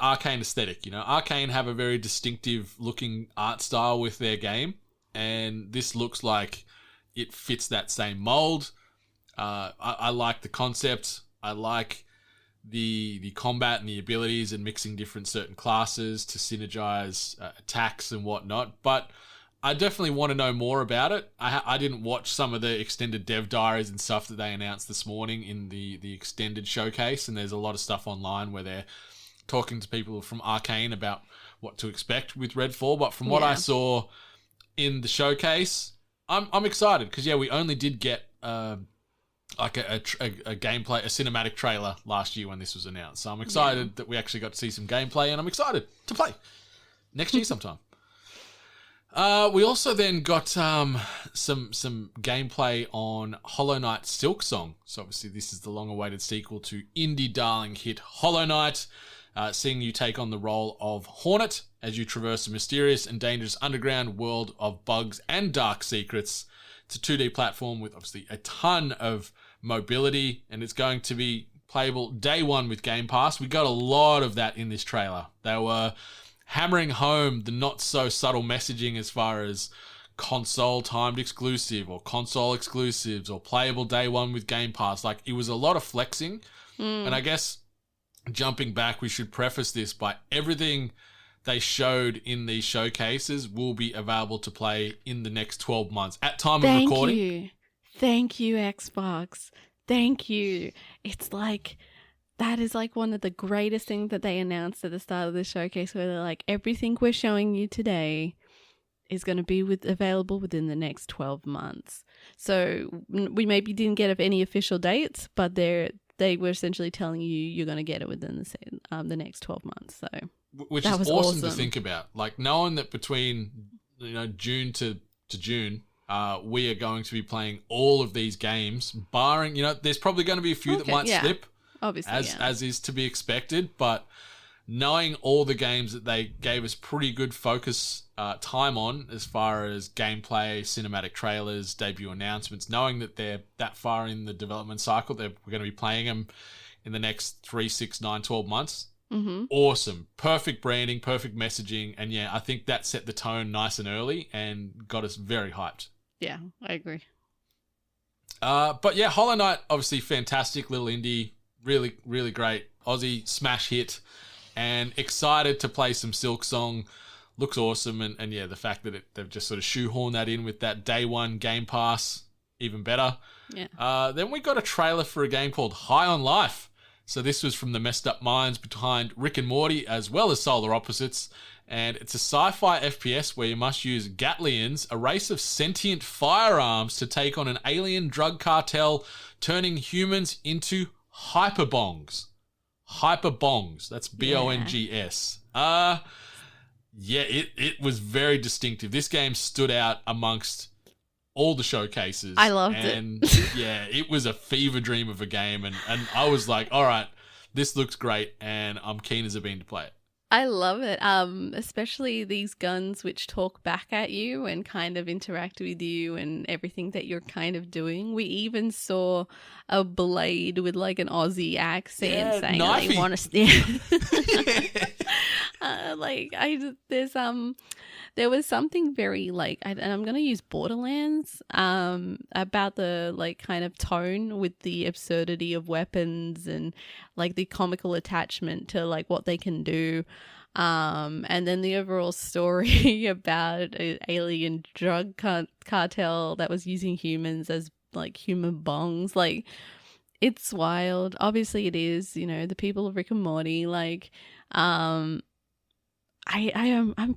Arcane aesthetic, you know. Arcane have a very distinctive looking art style with their game, and this looks like it fits that same mold. I like the concept. I like the combat and the abilities and mixing different certain classes to synergize attacks and whatnot. But I definitely want to know more about it. I didn't watch some of the extended dev diaries and stuff that they announced this morning in the extended showcase, and there's a lot of stuff online where they're talking to people from Arcane about what to expect with Redfall. But from what I saw in the showcase, I'm excited because we only did get like a gameplay, a cinematic trailer last year when this was announced. So I'm excited that we actually got to see some gameplay, and I'm excited to play next year sometime. We also then got some gameplay on Hollow Knight Silksong. So obviously this is the long-awaited sequel to indie darling hit Hollow Knight. Seeing you take on the role of Hornet as you traverse a mysterious and dangerous underground world of bugs and dark secrets. It's a 2D platform with obviously a ton of mobility, and it's going to be playable day one with Game Pass. We got a lot of that in this trailer. They were hammering home the not so subtle messaging as far as console timed exclusive or console exclusives or playable day one with Game Pass. Like, it was a lot of flexing. And I guess jumping back, we should preface this by everything they showed in these showcases will be available to play in the next 12 months at time of recording. Thank you, Xbox. Thank you. It's like, that is like one of the greatest things that they announced at the start of the showcase, where they're like, everything we're showing you today is going to be available within the next 12 months. So we maybe didn't get any official dates, but they were essentially telling you you're going to get it within the next 12 months. So which is awesome to think about. Like, knowing that between June to June, we are going to be playing all of these games, barring, there's probably going to be a few that might slip, obviously, as is to be expected. But knowing all the games that they gave us pretty good focus time on as far as gameplay, cinematic trailers, debut announcements, knowing that they're that far in the development cycle, we're going to be playing them in the next 3, 6, 9, 12 months. Mm-hmm. Awesome. Perfect branding, perfect messaging. And I think that set the tone nice and early and got us very hyped. Yeah, I agree. But Hollow Knight, obviously fantastic little indie, really, really great Aussie smash hit, and excited to play some Silksong. Looks awesome, and the fact that they've just sort of shoehorned that in with that day one Game Pass, even better. Yeah. Then we got a trailer for a game called High on Life. So this was from the messed up minds behind Rick and Morty, as well as Solar Opposites. And it's a sci-fi FPS where you must use Gatlians, a race of sentient firearms, to take on an alien drug cartel, turning humans into hyperbongs. Hyperbongs. That's B-O-N-G-S. It was very distinctive. This game stood out amongst all the showcases. I loved it. And it was a fever dream of a game. And I was like, all right, this looks great, and I'm keen as I've been to play it. I love it, especially these guns which talk back at you and kind of interact with you and everything that you're kind of doing. We even saw a blade with like an Aussie accent saying they want to there was something very like, and I'm gonna use Borderlands, about the like kind of tone with the absurdity of weapons and like the comical attachment to like what they can do. And then the overall story about an alien drug cartel that was using humans as like human bongs. Like, it's wild. Obviously it is, the people of Rick and Morty, like, I'm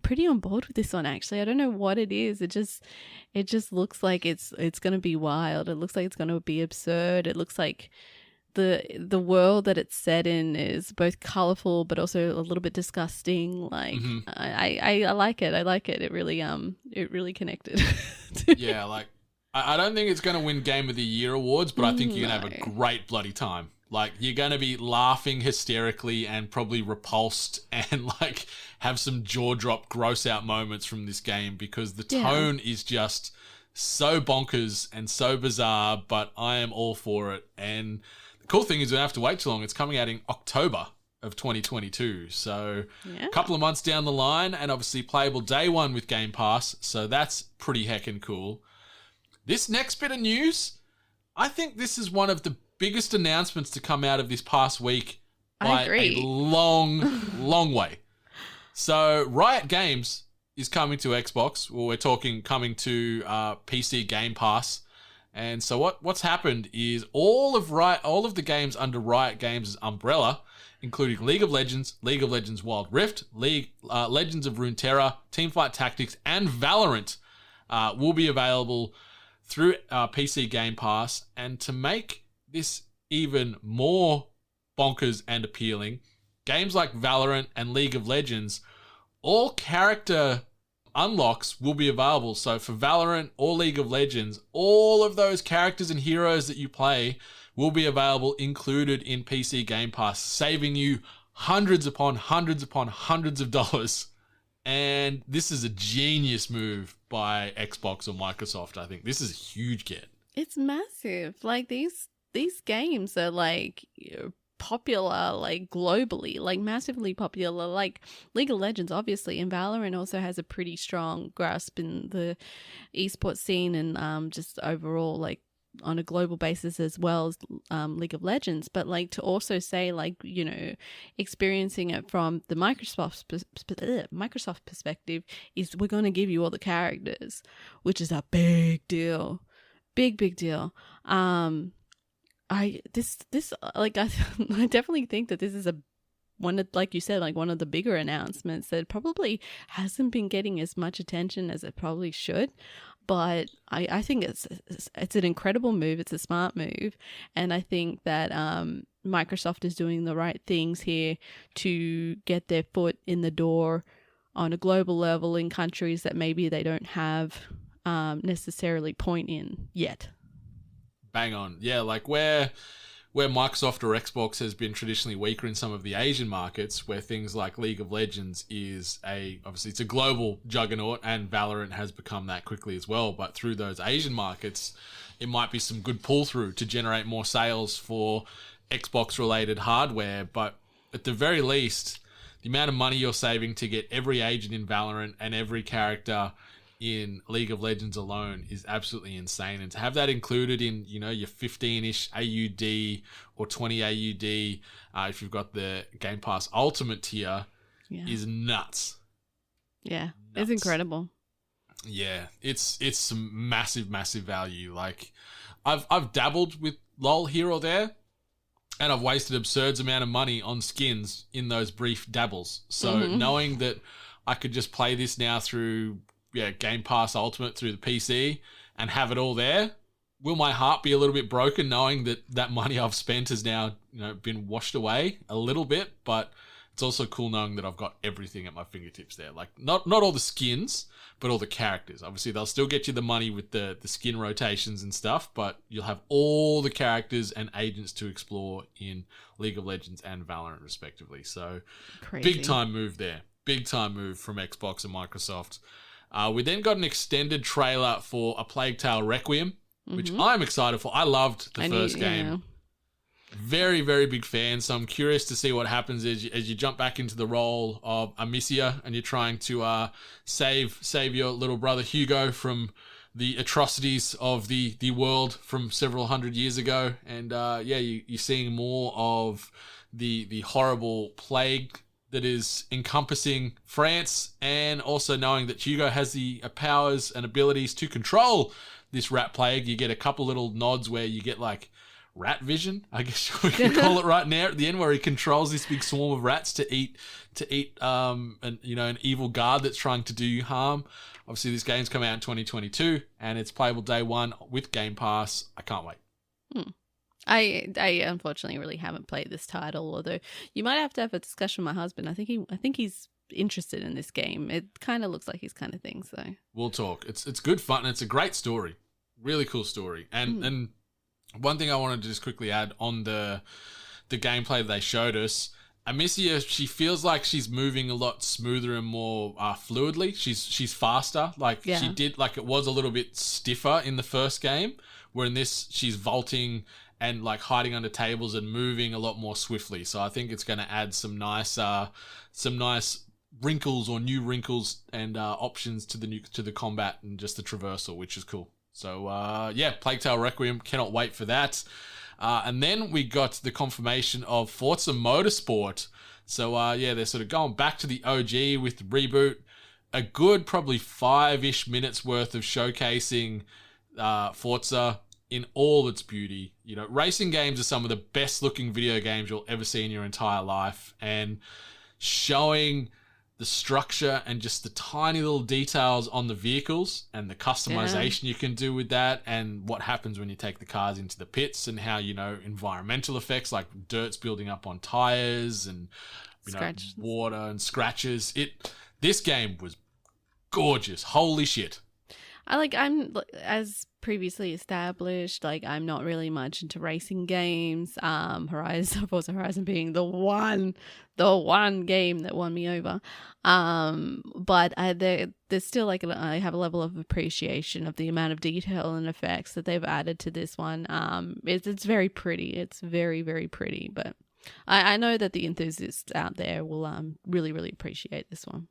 pretty on board with this one, actually. I don't know what it is. It just looks like it's going to be wild. It looks like it's going to be absurd. It looks like the world that it's set in is both colorful but also a little bit disgusting. Like, I like it. I like it. It really connected. Yeah, like, I don't think it's going to win Game of the Year awards, but I think you're going to have a great bloody time. Like, you're going to be laughing hysterically and probably repulsed and, like, have some jaw-drop, gross-out moments from this game because the tone is just so bonkers and so bizarre, but I am all for it. And the cool thing is we don't have to wait too long. It's coming out in October of 2022. So a couple of months down the line, and obviously playable day one with Game Pass. So that's pretty heckin' cool. This next bit of news, I think this is one of the biggest announcements to come out of this past week by a long way. So Riot Games is coming to Xbox. Well, we're talking coming to PC Game Pass. And so what's happened is all of the games under Riot Games' umbrella, including League of Legends Wild Rift, Legends of Runeterra, Teamfight Tactics, and Valorant, will be available through PC Game Pass. And to make this even more bonkers and appealing, games like Valorant and League of Legends, all character unlocks will be available. So for Valorant or League of Legends, all of those characters and heroes that you play will be available included in PC Game Pass, saving you hundreds upon hundreds upon hundreds of dollars. And this is a genius move by Xbox or Microsoft. I think this is a huge get. It's massive. Like, these games are like popular, like globally, like massively popular. Like League of Legends, obviously, and Valorant also has a pretty strong grasp in the esports scene and just overall, like, on a global basis as well as League of Legends. But like, to also say, like, experiencing it from the Microsoft perspective is we're going to give you all the characters, which is a big deal. Big deal. I definitely think that this is one of, like you said, like one of the bigger announcements that probably hasn't been getting as much attention as it probably should. But I think it's an incredible move. It's a smart move. And I think that Microsoft is doing the right things here to get their foot in the door on a global level in countries that maybe they don't have necessarily point in yet. Bang on. Yeah, like where Microsoft or Xbox has been traditionally weaker in some of the Asian markets, where things like League of Legends is obviously it's a global juggernaut, and Valorant has become that quickly as well. But through those Asian markets, it might be some good pull through to generate more sales for Xbox related hardware. But at the very least, the amount of money you're saving to get every agent in Valorant and every character in League of Legends alone is absolutely insane. And to have that included in, your 15-ish AUD or 20 AUD, if you've got the Game Pass Ultimate tier, is nuts. Yeah, it's incredible. Yeah, it's some massive value. Like, I've dabbled with LOL here or there, and I've wasted absurd amount of money on skins in those brief dabbles. So knowing that I could just play this now through Game Pass Ultimate through the PC and have it all there, will my heart be a little bit broken knowing that money I've spent has now been washed away a little bit? But it's also cool knowing that I've got everything at my fingertips there. Like, not all the skins, but all the characters. Obviously, they'll still get you the money with the skin rotations and stuff, but you'll have all the characters and agents to explore in League of Legends and Valorant, respectively. So, Crazy. Big time move there. Big time move from Xbox and Microsoft. We then got an extended trailer for A Plague Tale Requiem, which I'm excited for. I loved the first game. Very, very big fan. So I'm curious to see what happens as you jump back into the role of Amicia and you're trying to save your little brother Hugo from the atrocities of the world from several hundred years ago. And you're seeing more of the horrible plague that is encompassing France, and also knowing that Hugo has the powers and abilities to control this rat plague. You get a couple little nods where you get like rat vision, I guess we can call it right now at the end, where he controls this big swarm of rats to eat an evil guard that's trying to do you harm. Obviously this game's come out in 2022 and it's playable day one with Game Pass. I can't wait. I unfortunately really haven't played this title, although you might have to have a discussion with my husband. I think he's interested in this game. It kind of looks like his kind of thing, so we'll talk. It's good fun and it's a great story. Really cool story. And one thing I wanted to just quickly add on the gameplay that they showed us, Amicia, she feels like she's moving a lot smoother and more fluidly. She's faster. She did, like, it was a little bit stiffer in the first game, where in this she's vaulting and like hiding under tables and moving a lot more swiftly. So I think it's going to add some nice wrinkles or new wrinkles and options to the combat and just the traversal, which is cool. So Plague Tale Requiem, cannot wait for that. And then we got the confirmation of Forza Motorsport. So they're sort of going back to the OG with the reboot. A good probably 5-ish minutes worth of showcasing Forza in all its beauty. You know, racing games are some of the best looking video games you'll ever see in your entire life, and showing the structure and just the tiny little details on the vehicles and the customization you can do with that, and what happens when you take the cars into the pits, and how, environmental effects like dirt's building up on tires and water and scratches. This game was gorgeous. Holy shit. I'm, as previously established, I'm not really much into racing games. Forza Horizon being the one game that won me over. But there's still I have a level of appreciation of the amount of detail and effects that they've added to this one. It's very pretty. It's very, very pretty. But I know that the enthusiasts out there will really, really appreciate this one.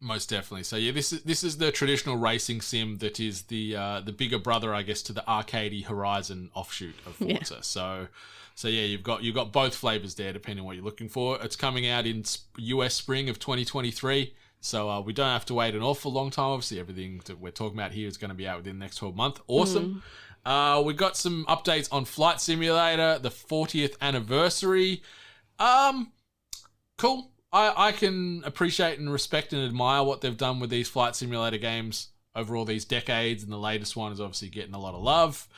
Most definitely. So this is the traditional racing sim that is the bigger brother, I guess, to the arcadey Horizon offshoot of Forza. Yeah. So you've got both flavors there, depending on what you're looking for. It's coming out in US spring of 2023. So we don't have to wait an awful long time. Obviously, everything that we're talking about here is going to be out within the next 12 months. Awesome. We got some updates on Flight Simulator, the 40th anniversary. Cool. I can appreciate and respect and admire what they've done with these Flight Simulator games over all these decades, and the latest one is obviously getting a lot of love.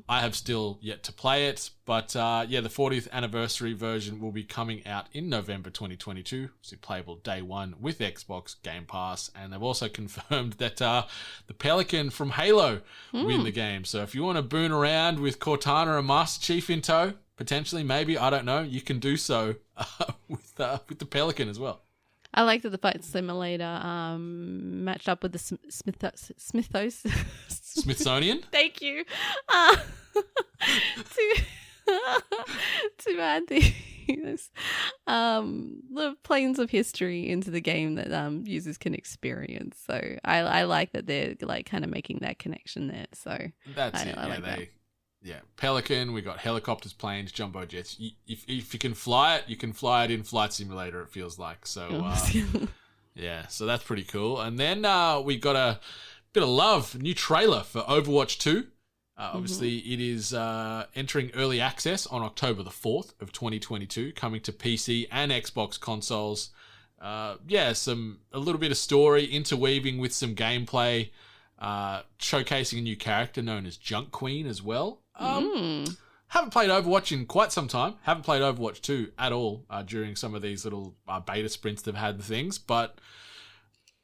I have still yet to play it, but the 40th anniversary version will be coming out in November 2022. So playable day one with Xbox Game Pass, and they've also confirmed that the Pelican from Halo will be in the game. So if you want to boon around with Cortana and Master Chief in tow, potentially, maybe, I don't know, you can do so with the Pelican as well. I like that the Flight Simulator matched up with the Smithsonian. Thank you. To add the planes of history into the game that users can experience. So I like that they're kind of making that connection there. So that's it. I like that. Yeah, Pelican, we got helicopters, planes, jumbo jets. If you can fly it, you can fly it in Flight Simulator, it feels like. So, so that's pretty cool. And then we got a bit of love, new trailer for Overwatch 2. Obviously, it is entering early access on October the 4th of 2022, coming to PC and Xbox consoles. A little bit of story interweaving with some gameplay, showcasing a new character known as Junk Queen as well. Haven't played Overwatch in quite some time. Haven't played Overwatch 2 at all during some of these little beta sprints they've had and things, but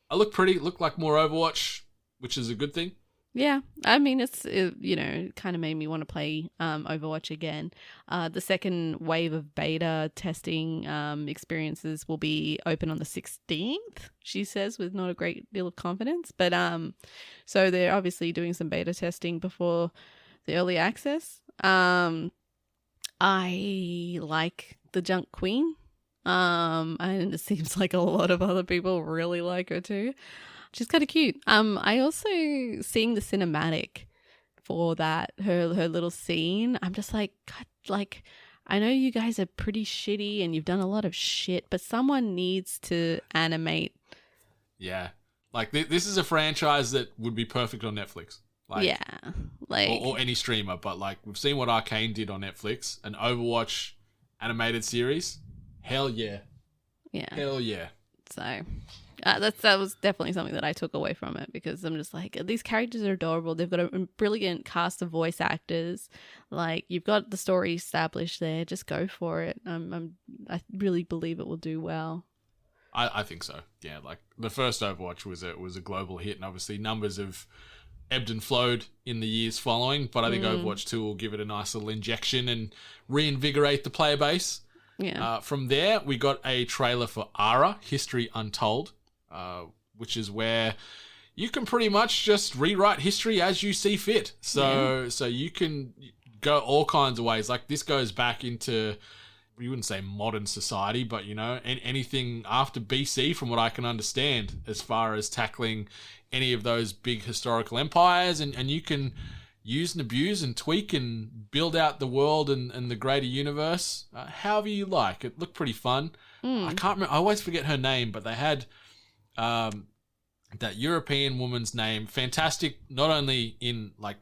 I look like more Overwatch, which is a good thing. Yeah, I mean, it kind of made me want to play Overwatch again. The second wave of beta testing experiences will be open on the 16th, she says, with not a great deal of confidence. But so they're obviously doing some beta testing before the early access. I like the Junk Queen. And it seems like a lot of other people really like her too. She's kind of cute. I also seeing the cinematic for that, her little scene. I'm just like, God, like, I know you guys are pretty shitty and you've done a lot of shit, but someone needs to animate. Yeah. Like, this is a franchise that would be perfect on Netflix. Like, yeah. Like, or any streamer. But, like, we've seen what Arcane did on Netflix. An Overwatch animated series. Hell yeah. Yeah. Hell yeah. So that was definitely something that I took away from it, because I'm just like, these characters are adorable. They've got a brilliant cast of voice actors. Like, you've got the story established there. Just go for it. I really believe it will do well. I think so. Yeah, like the first Overwatch was a global hit, and obviously numbers have ebbed and flowed in the years following. But I think Overwatch 2 will give it a nice little injection and reinvigorate the player base. Yeah. From there, we got a trailer for Ara, History Untold, which is where you can pretty much just rewrite history as you see fit. So you can go all kinds of ways. Like, this goes back into, you wouldn't say modern society, but, you know, anything after BC, from what I can understand, as far as tackling any of those big historical empires, and you can use and abuse and tweak and build out the world and the greater universe however you like. It looked pretty fun. I can't remember, I always forget her name, but they had that European woman's name. Fantastic, not only in, like,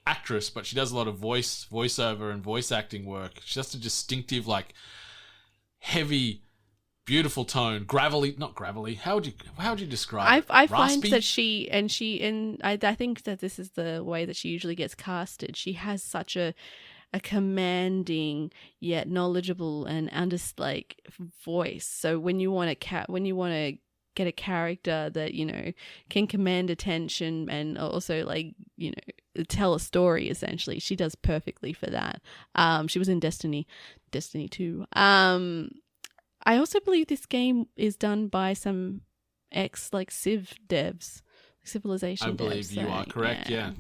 actress, but she does a lot of voiceover and voice acting work. She has a distinctive, like, heavy, beautiful tone, not gravelly. How would you describe it? I find that I think that this is the way that she usually gets casted. She has such a commanding yet knowledgeable and voice. So when you want to get a character that, you know, can command attention and also, like, you know, tell a story, essentially, she does perfectly for that. She was in Destiny 2. I also believe this game is done by some Civ devs, Civilization devs. I believe you are correct, yeah.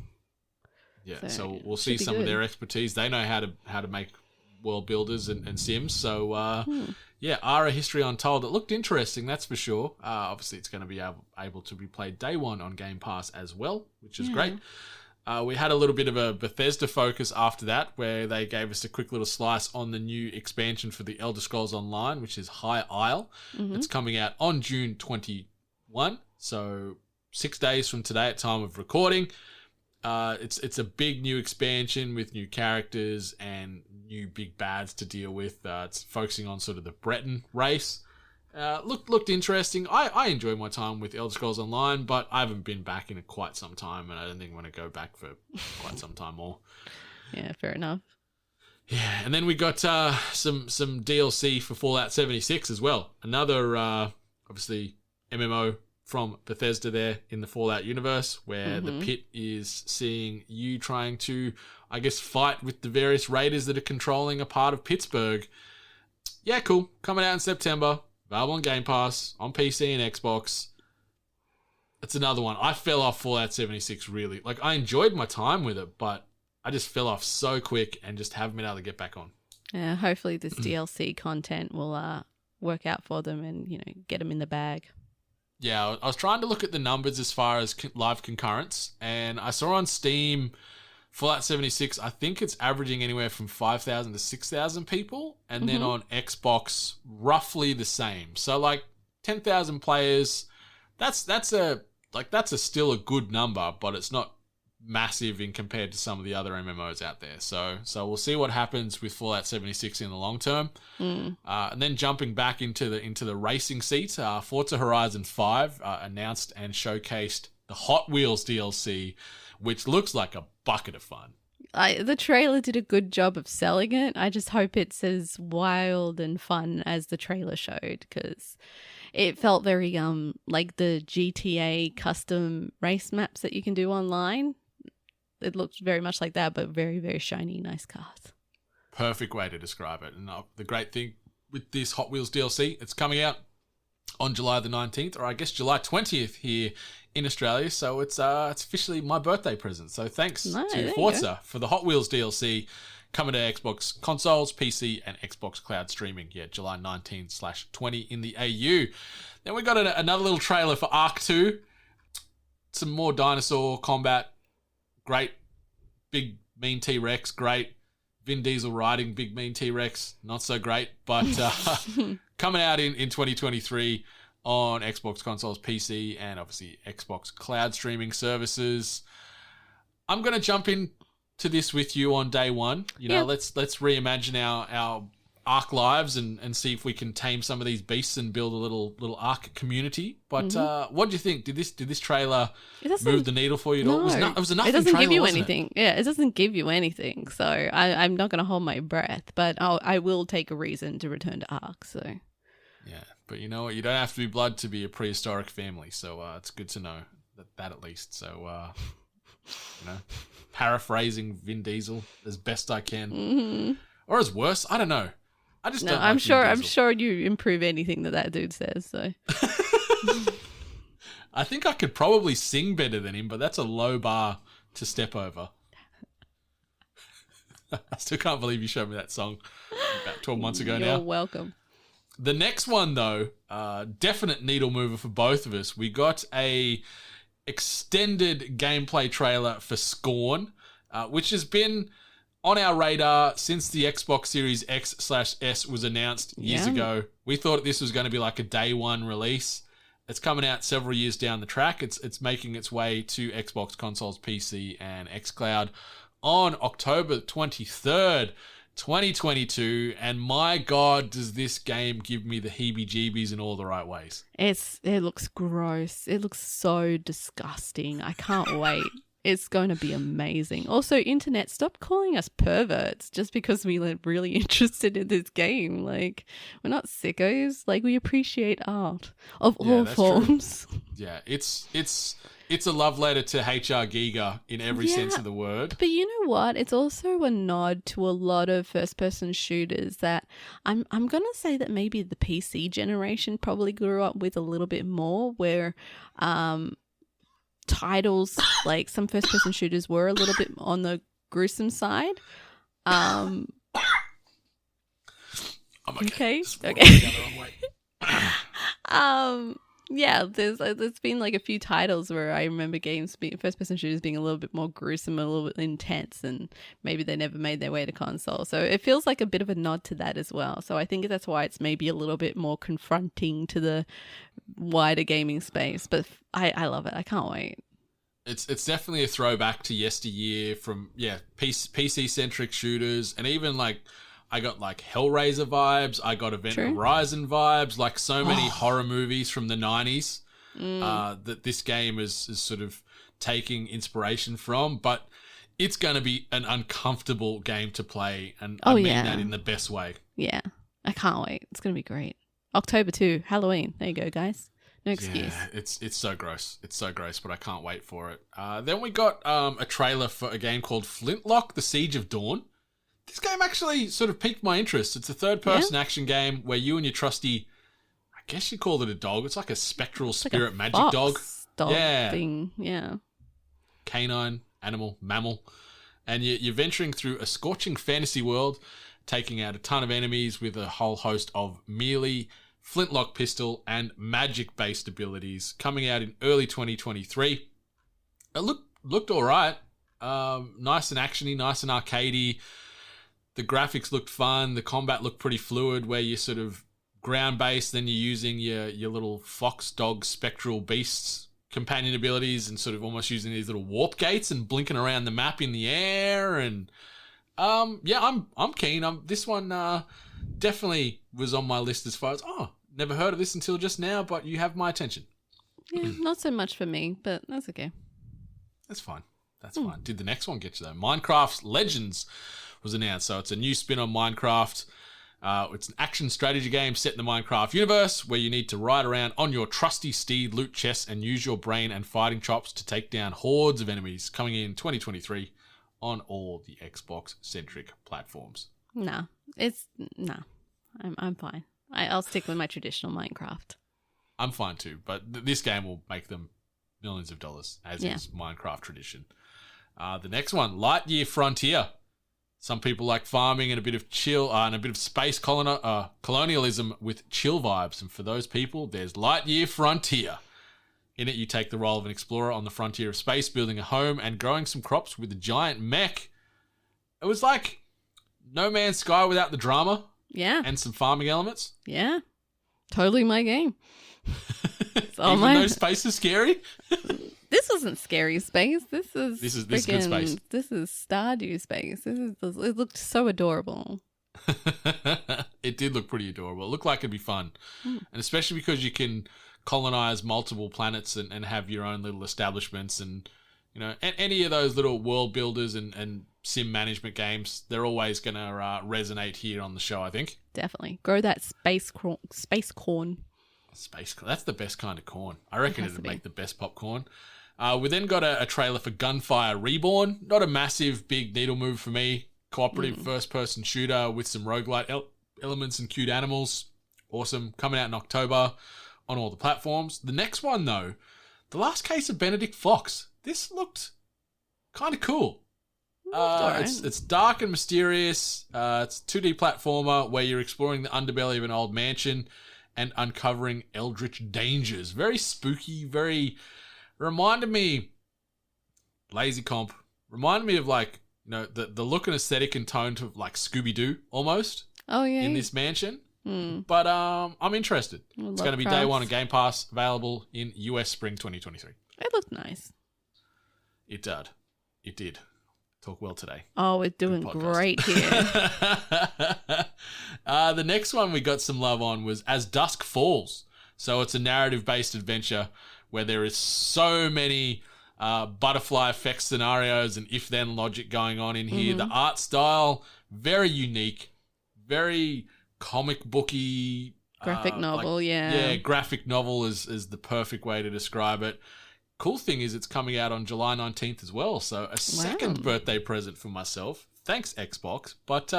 So we'll see some of their expertise. They know how to make world builders and sims. So, Ara, History Untold. It looked interesting, that's for sure. Obviously, it's going to be able to be played day one on Game Pass as well, which is great. We had a little bit of a Bethesda focus after that, where they gave us a quick little slice on the new expansion for the Elder Scrolls Online, which is High Isle. It's coming out on June 21, so 6 days from today at time of recording. It's a big new expansion with new characters and new big bads to deal with. It's focusing on sort of the Breton race. Looked interesting. I enjoy my time with Elder Scrolls Online, but I haven't been back in quite some time, and I don't think I want to go back for quite some time more. Yeah, fair enough. Yeah, and then we got some DLC for Fallout 76 as well. Another, obviously, MMO from Bethesda there in the Fallout universe, where the pit is seeing you trying to, I guess, fight with the various raiders that are controlling a part of Pittsburgh. Yeah, cool. Coming out in September. Available on Game Pass, on PC and Xbox. It's another one. I fell off Fallout 76 really. Like, I enjoyed my time with it, but I just fell off so quick and just haven't been able to get back on. Yeah, hopefully this DLC content will work out for them and, you know, get them in the bag. Yeah, I was trying to look at the numbers as far as live concurrence, and I saw on Steam Fallout 76, I think it's averaging anywhere from 5,000 to 6,000 people, and then on Xbox, roughly the same. So, like, 10,000 players, that's still a good number, but it's not massive in compared to some of the other MMOs out there. So we'll see what happens with Fallout 76 in the long term. And then jumping back into the racing seat, Forza Horizon 5 announced and showcased the Hot Wheels DLC, which looks like a bucket of fun. The trailer did a good job of selling it. I just hope it's as wild and fun as the trailer showed, because it felt very like the GTA custom race maps that you can do online. It looked very much like that, but very, very shiny, nice cars. Perfect way to describe it. And the great thing with this Hot Wheels DLC, it's coming out on July the 19th, or I guess July 20th here in Australia. So it's officially my birthday present. So thanks to Forza for the Hot Wheels DLC coming to Xbox consoles, PC, and Xbox Cloud streaming. Yeah, July 19/20 in the AU. Then we got another little trailer for Ark 2. Some more dinosaur combat. Great. Big, mean T-Rex. Great. Vin Diesel riding big, mean T-Rex. Not so great. But coming out in 2023 on Xbox consoles, PC, and obviously Xbox Cloud streaming services. I'm going to jump into this with you on day one. Let's reimagine our Ark lives and see if we can tame some of these beasts and build a little Ark community. But what do you think? Did this trailer move the needle for you at all? No, it was a nothing it doesn't trailer, give you wasn't anything. Yeah, it doesn't give you anything. So I'm not going to hold my breath, but I will take a reason to return to Ark. So yeah, but you know what? You don't have to be blood to be a prehistoric family. So it's good to know that at least. So paraphrasing Vin Diesel as best I can, or as worse, I don't know. I just don't. I'm sure you improve anything that dude says. So I think I could probably sing better than him, but that's a low bar to step over. I still can't believe you showed me that song about 12 months ago now. You're welcome. The next one, though, definite needle mover for both of us. We got a extended gameplay trailer for Scorn, which has been on our radar since the Xbox Series X/S was announced years ago. We thought this was going to be like a day one release. It's coming out several years down the track. It's making its way to Xbox consoles, PC, and xCloud on October 23rd, 2022. And my God, does this game give me the heebie-jeebies in all the right ways. It looks gross. It looks so disgusting. I can't wait. It's going to be amazing. Also, internet, stop calling us perverts just because we're really interested in this game. Like, we're not sickos. Like, we appreciate art of all forms. True. Yeah, it's a love letter to HR Giga in every sense of the word. But you know what? It's also a nod to a lot of first-person shooters that I'm going to say that maybe the PC generation probably grew up with a little bit more, where titles like some first-person shooters were a little bit on the gruesome side. Okay. Yeah, there's been like a few titles where I remember first-person shooters being a little bit more gruesome, a little bit intense, and maybe they never made their way to console. So it feels like a bit of a nod to that as well. So I think that's why it's maybe a little bit more confronting to the wider gaming space. But I love it. I can't wait. It's definitely a throwback to yesteryear from PC-centric shooters, and even like I got like Hellraiser vibes, I got Event Horizon vibes, like so many horror movies from the 90s that this game is sort of taking inspiration from. But it's going to be an uncomfortable game to play, and I mean that in the best way. Yeah, I can't wait. It's going to be great. October 2, Halloween. There you go, guys. No excuse. Yeah, it's so gross. It's so gross, but I can't wait for it. Then we got a trailer for a game called Flintlock: The Siege of Dawn. This game actually sort of piqued my interest. It's a third-person action game where you and your trusty, I guess you call it a dog. It's like a spectral spirit magic dog thing. Yeah. Canine, animal, mammal. And you're venturing through a scorching fantasy world, taking out a ton of enemies with a whole host of melee, flintlock pistol, and magic-based abilities, coming out in early 2023. It looked all right. Nice and actiony, nice and arcadey. The graphics looked fun. The combat looked pretty fluid, where you're sort of ground-based, then you're using your little fox, dog, spectral beasts companion abilities, and sort of almost using these little warp gates and blinking around the map in the air. And I'm keen. This one definitely was on my list as far as never heard of this until just now, but you have my attention. Yeah, not so much for me, but that's okay. That's fine. That's fine. Did the next one get you though? Minecraft Legends was announced, so it's a new spin on Minecraft. It's an action strategy game set in the Minecraft universe where you need to ride around on your trusty steed, loot chests, and use your brain and fighting chops to take down hordes of enemies. Coming in 2023 on all the Xbox-centric platforms. No, I'm fine. I'll stick with my traditional Minecraft. I'm fine too, but this game will make them millions of dollars, as is Minecraft tradition. The next one, Lightyear Frontier. Some people like farming and a bit of chill and a bit of space colonialism with chill vibes. And for those people, there's Lightyear Frontier. In it, you take the role of an explorer on the frontier of space, building a home and growing some crops with a giant mech. It was like No Man's Sky without the drama. Yeah. And some farming elements. Yeah. Totally my game. Even though space is scary? This wasn't scary space. This is good space. This is Stardew space. It looked so adorable. It did look pretty adorable. It looked like it'd be fun. And especially because you can colonize multiple planets and have your own little establishments and, you know, any of those little world builders and sim management games, they're always going to resonate here on the show, I think. Definitely. Grow that space corn. Space corn. That's the best kind of corn. I reckon it'd make the best popcorn. We then got a trailer for Gunfire Reborn. Not a massive, big needle move for me. Cooperative first-person shooter with some roguelite elements and cute animals. Awesome. Coming out in October on all the platforms. The next one, though, The Last Case of Benedict Fox. This looked kind of cool. It's dark and mysterious. It's a 2D platformer where you're exploring the underbelly of an old mansion and uncovering eldritch dangers. Very spooky, very... Reminded me... Lazy comp. Reminded me of, like, you know, the look and aesthetic and tone to, like, Scooby-Doo, almost. Oh, yeah. In this mansion. But I'm interested. It's going to be day one on Game Pass, available in US Spring 2023. It looked nice. It did. It did. Talk well today. Oh, we're doing great here. The next one we got some love on was As Dusk Falls. So it's a narrative-based adventure where there is so many butterfly effect scenarios and if-then logic going on in here. The art style, very unique, very comic booky. Graphic novel, yeah. Yeah, graphic novel is the perfect way to describe it. Cool thing is it's coming out on July 19th as well, so a second birthday present for myself. Thanks, Xbox. But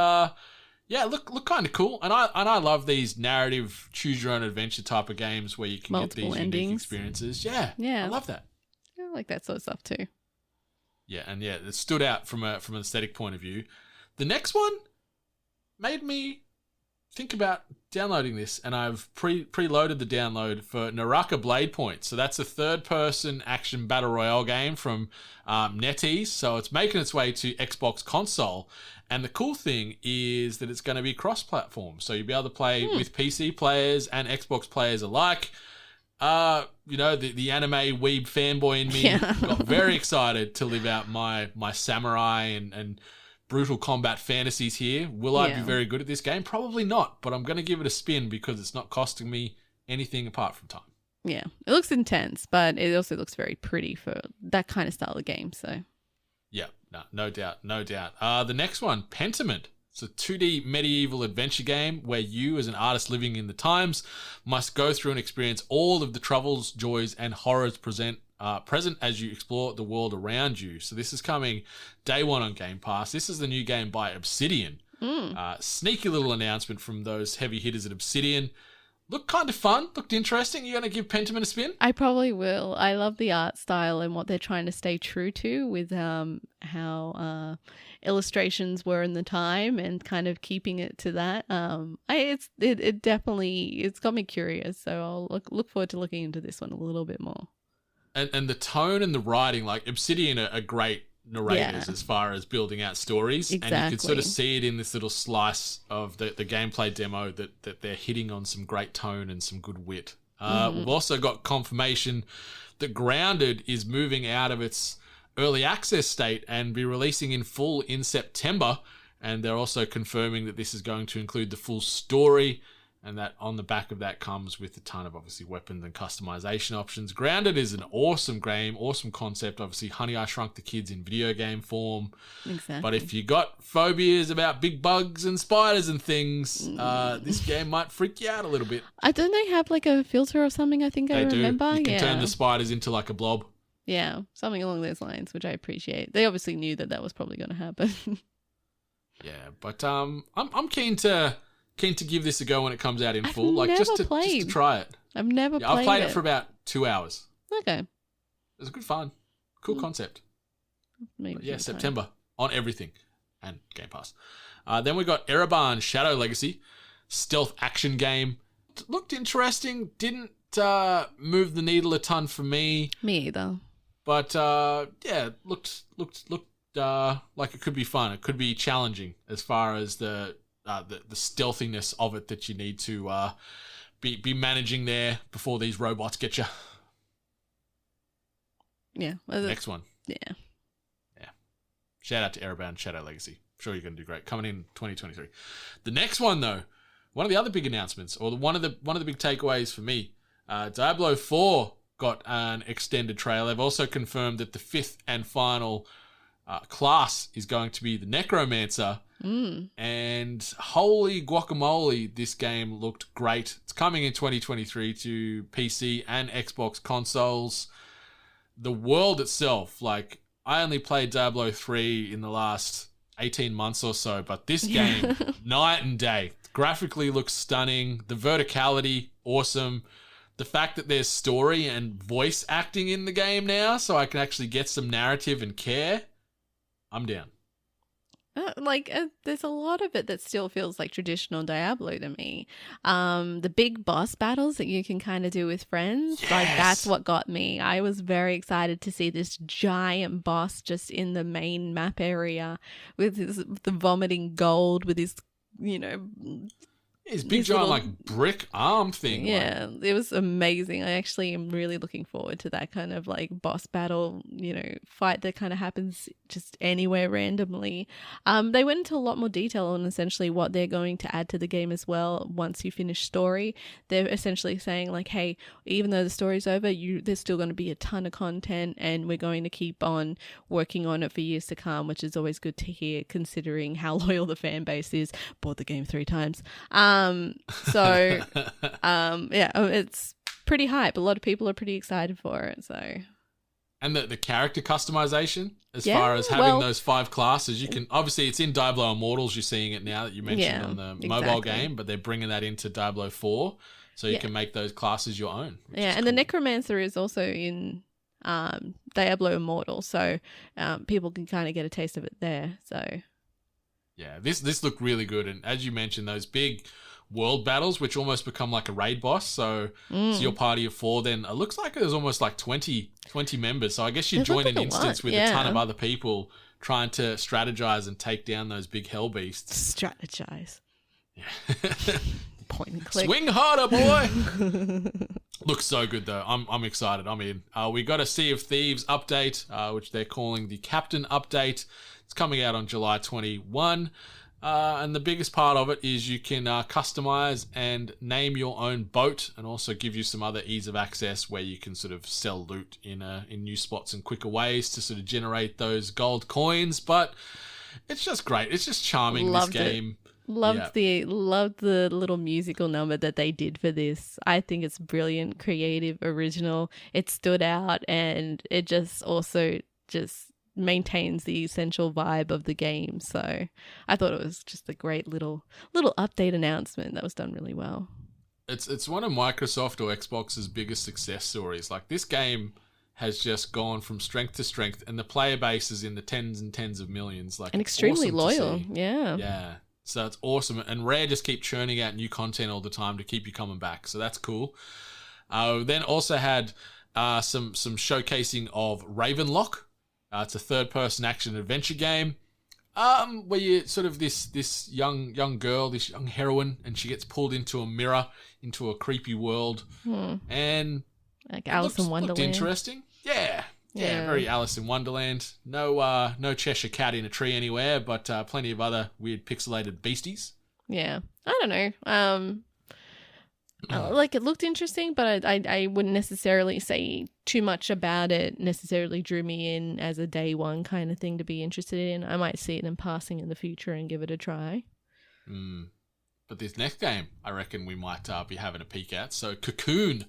yeah, look kind of cool, and I love these narrative choose your own adventure type of games where you can multiple get these endings. Unique experiences. Yeah, I love that. I like that sort of stuff too. Yeah, and yeah, it stood out from an aesthetic point of view. The next one made me think about downloading this, and I've preloaded the download for Naraka Blade Point. So that's a third-person action battle royale game from NetEase. So it's making its way to Xbox console. And the cool thing is that it's going to be cross-platform. So you'll be able to play with PC players and Xbox players alike. You know, the anime weeb fanboy in me got very excited to live out my samurai and brutal combat fantasies here. Will I be very good at this game? Probably not, but I'm going to give it a spin because it's not costing me anything apart from time. Yeah, it looks intense, but it also looks very pretty for that kind of style of game, so... Yeah, no doubt. The next one, Pentiment. It's a 2D medieval adventure game where you, as an artist living in the times, must go through and experience all of the troubles, joys, and horrors present as you explore the world around you. So this is coming day one on Game Pass. This is the new game by Obsidian. Sneaky little announcement from those heavy hitters at Obsidian. Looked kind of fun. Looked interesting. You going to give Pentiment a spin? I probably will. I love the art style and what they're trying to stay true to with how illustrations were in the time and kind of keeping it to that. It definitely got me curious. So I'll look forward to looking into this one a little bit more. And the tone and the writing, like Obsidian are great narrators as far as building out stories. Exactly. And you can sort of see it in this little slice of the gameplay demo that they're hitting on some great tone and some good wit. We've also got confirmation that Grounded is moving out of its early access state and be releasing in full in September. And they're also confirming that this is going to include the full story, and that on the back of that comes with a ton of, obviously, weapons and customization options. Grounded is an awesome game, awesome concept. Obviously, Honey, I Shrunk the Kids in video game form. Exactly. But if you got phobias about big bugs and spiders and things, this game might freak you out a little bit. Don't they have like a filter or something? I think I remember. You can turn the spiders into like a blob. Yeah, something along those lines, which I appreciate. They obviously knew that was probably going to happen. Yeah, but I'm keen to give this a go when it comes out in full, like just to try it. I've never played it. I've played it for about 2 hours. Okay. It was good fun. Cool concept. Maybe September on everything. and Game Pass. Then we got Ereban Shadow Legacy, stealth action game. Looked interesting. Didn't move the needle a ton for me. Me either. But looked like it could be fun. It could be challenging as far as the stealthiness of it that you need to be managing there before these robots get you. Yeah. Next one. Yeah. Shout out to Ereban Shadow Legacy. I'm sure you're going to do great. Coming in 2023. The next one, though, one of the other big announcements, or one of the big takeaways for me, Diablo 4 got an extended trailer. They've also confirmed that the fifth and final class is going to be the Necromancer. And holy guacamole, this game looked great. It's coming in 2023 to PC and Xbox consoles. The world itself, like, I only played Diablo 3 in the last 18 months or so, but this game, night and day, graphically looks stunning. The verticality, awesome. The fact that there's story and voice acting in the game now, so I can actually get some narrative and care, I'm down. There's a lot of it that still feels like traditional Diablo to me. The big boss battles that you can kind of do with friends, yes! like that's what got me. I was very excited to see this giant boss just in the main map area with the vomiting gold with his, His big giant like brick arm thing. Yeah, it was amazing. I actually am really looking forward to that kind of like boss battle, fight that kind of happens just anywhere randomly. They went into a lot more detail on essentially what they're going to add to the game as well once you finish story. They're essentially saying like, hey, even though the story's over, there's still going to be a ton of content and we're going to keep on working on it for years to come, which is always good to hear considering how loyal the fan base is. Bought the game 3 times. It's pretty hype. A lot of people are pretty excited for it. So, and the character customization, as far as having those 5 classes, you can obviously it's in Diablo Immortals. You're seeing it now that you mentioned on the mobile game, but they're bringing that into Diablo 4, so you can make those classes your own. Yeah, and the Necromancer is also in Diablo Immortal, so people can kind of get a taste of it there. So. Yeah, this looked really good. And as you mentioned, those big world battles, which almost become like a raid boss. So it's your party of 4. Then it looks like there's almost like 20 members. So I guess you join an instance with a ton of other people trying to strategize and take down those big hell beasts. Strategize. Yeah. Point and click. Swing harder, boy! Looks so good, though. I'm excited. I'm in. We got a Sea of Thieves update, which they're calling the Captain Update. It's coming out on July 21. And the biggest part of it is you can customize and name your own boat, and also give you some other ease of access where you can sort of sell loot in new spots and quicker ways to sort of generate those gold coins. But it's just great. It's just charming, this game. Loved the little musical number that they did for this. I think it's brilliant, creative, original. It stood out, and it just also maintains the essential vibe of the game. So I thought it was just a great little update announcement that was done really well. It's one of Microsoft or Xbox's biggest success stories. Like, this game has just gone from strength to strength, and the player base is in the tens and tens of millions. Like, and extremely loyal. Yeah. Yeah. So it's awesome. And Rare just keep churning out new content all the time to keep you coming back. So that's cool. Then also had some showcasing of Ravenlock. It's a third-person action-adventure game where you sort of this young girl, this young heroine, and she gets pulled into a mirror, into a creepy world. And like Alice in Wonderland. Looked interesting. Yeah, very Alice in Wonderland. No Cheshire Cat in a tree anywhere, but plenty of other weird pixelated beasties. Yeah, I don't know. Like, it looked interesting, but I wouldn't necessarily say too much about it necessarily drew me in as a day one kind of thing to be interested in. I might see it in passing in the future and give it a try. But this next game, I reckon we might be having a peek at. So Cocoon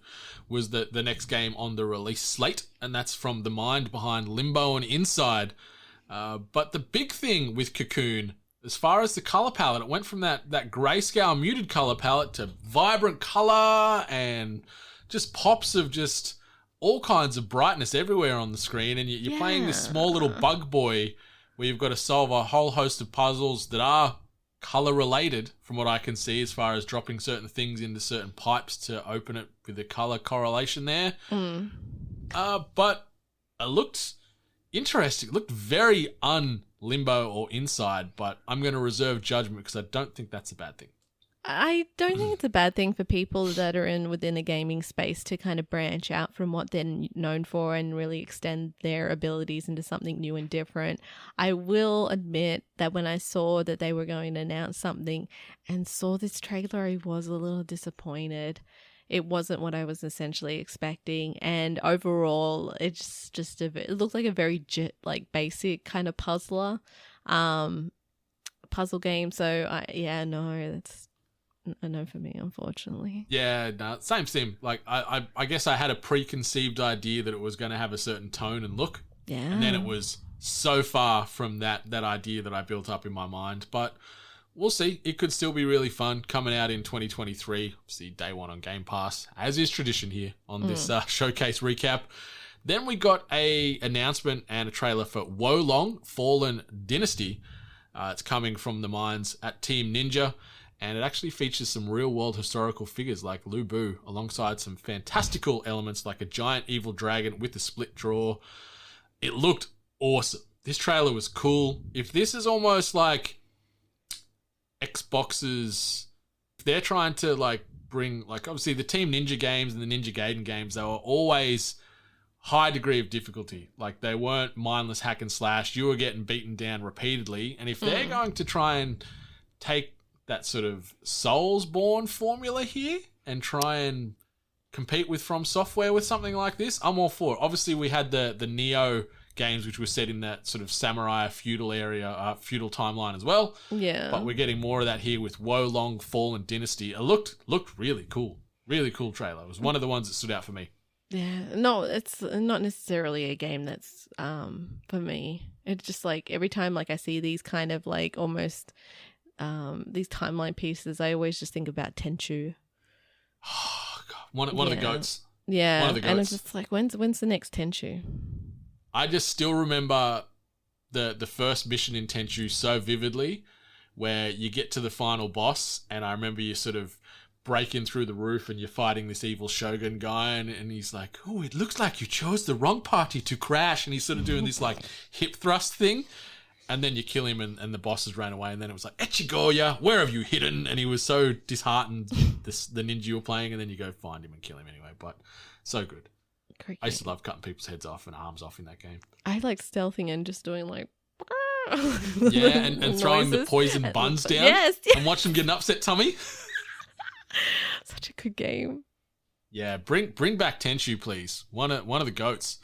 was the next game on the release slate, and that's from the mind behind Limbo and Inside. But the big thing with Cocoon, as far as the color palette, it went from that grayscale muted color palette to vibrant color and just pops of just all kinds of brightness everywhere on the screen. And you're playing this small little bug boy where you've got to solve a whole host of puzzles that are color related from what I can see, as far as dropping certain things into certain pipes to open it with the color correlation there. But it looked interesting. It looked very un-Limbo or Inside, but I'm going to reserve judgment because I don't think that's a bad thing. I don't think it's a bad thing for people that are within a gaming space to kind of branch out from what they're known for and really extend their abilities into something new and different. I will admit that when I saw that they were going to announce something and saw this trailer, I was a little disappointed. It wasn't what I was essentially expecting, and overall, it looked like a very basic kind of puzzle game. So that's a no for me, unfortunately. Yeah, no, same sim. Like I guess I had a preconceived idea that it was going to have a certain tone and look. Yeah. And then it was so far from that idea that I built up in my mind. But we'll see. It could still be really fun, coming out in 2023. Obviously, day one on Game Pass, as is tradition here on this showcase recap. Then we got a announcement and a trailer for Wolong Fallen Dynasty. It's coming from the minds at Team Ninja. And it actually features some real-world historical figures like Lu Bu, alongside some fantastical elements like a giant evil dragon with a split jaw. It looked awesome. This trailer was cool. If this is almost like Xbox's... If they're trying to bring... obviously the Team Ninja games and the Ninja Gaiden games, they were always high degree of difficulty. They weren't mindless hack and slash. You were getting beaten down repeatedly. And if they're going to try and take that sort of Soulsborne formula here and try and compete with From Software with something like this, I'm all for it. Obviously, we had the Neo games, which were set in that sort of samurai feudal area, feudal timeline as well. Yeah. But we're getting more of that here with Wolong Fallen Dynasty. It looked really cool. Really cool trailer. It was one of the ones that stood out for me. Yeah. No, it's not necessarily a game that's for me. It's just every time I see these kind of almost... these timeline pieces, I always just think about Tenchu. Oh, God. One of the goats. Yeah. One of the goats. And it's just when's the next Tenchu? I just still remember the first mission in Tenchu so vividly, where you get to the final boss, and I remember you sort of breaking through the roof and you're fighting this evil shogun guy, and he's like, oh, it looks like you chose the wrong party to crash, and he's sort of doing this hip thrust thing. And then you kill him and the bosses ran away. And then it was like, Echigoya, where have you hidden? And he was so disheartened, the ninja you were playing. And then you go find him and kill him anyway. But so good. Great I used to love cutting people's heads off and arms off in that game. I like stealthing and just doing yeah, and throwing the poison buns down. Yes. And watch them get an upset tummy. Such a good game. Yeah, bring back Tenchu, please. One of the goats.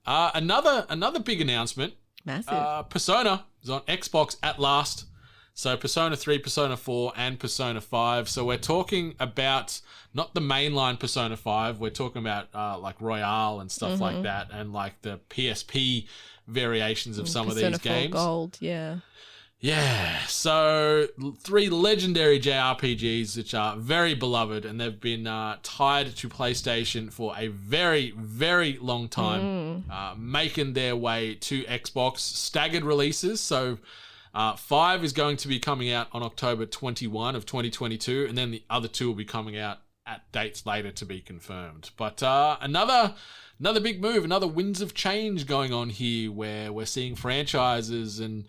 Another big announcement. Massive. Persona is on Xbox at last. So Persona 3, Persona 4, and Persona 5. So we're talking about not the mainline Persona 5. We're talking about Royale and stuff like that, and the PSP variations of some Persona of these 4 games. Gold, yeah. Yeah, so 3 legendary JRPGs which are very beloved, and they've been tied to PlayStation for a very, very long time, making their way to Xbox. Staggered releases, so 5 is going to be coming out on October 21 of 2022, and then the other 2 will be coming out at dates later to be confirmed. But another big move, another winds of change going on here, where we're seeing franchises and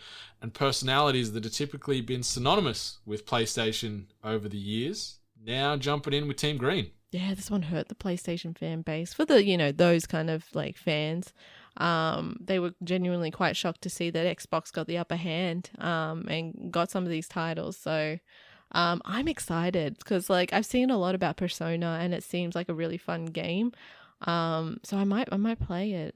personalities that have typically been synonymous with PlayStation over the years now jumping in with Team Green. Yeah, this one hurt the PlayStation fan base. For the, those kind of fans, they were genuinely quite shocked to see that Xbox got the upper hand and got some of these titles. So I'm excited because I've seen a lot about Persona and it seems like a really fun game. So I might play it.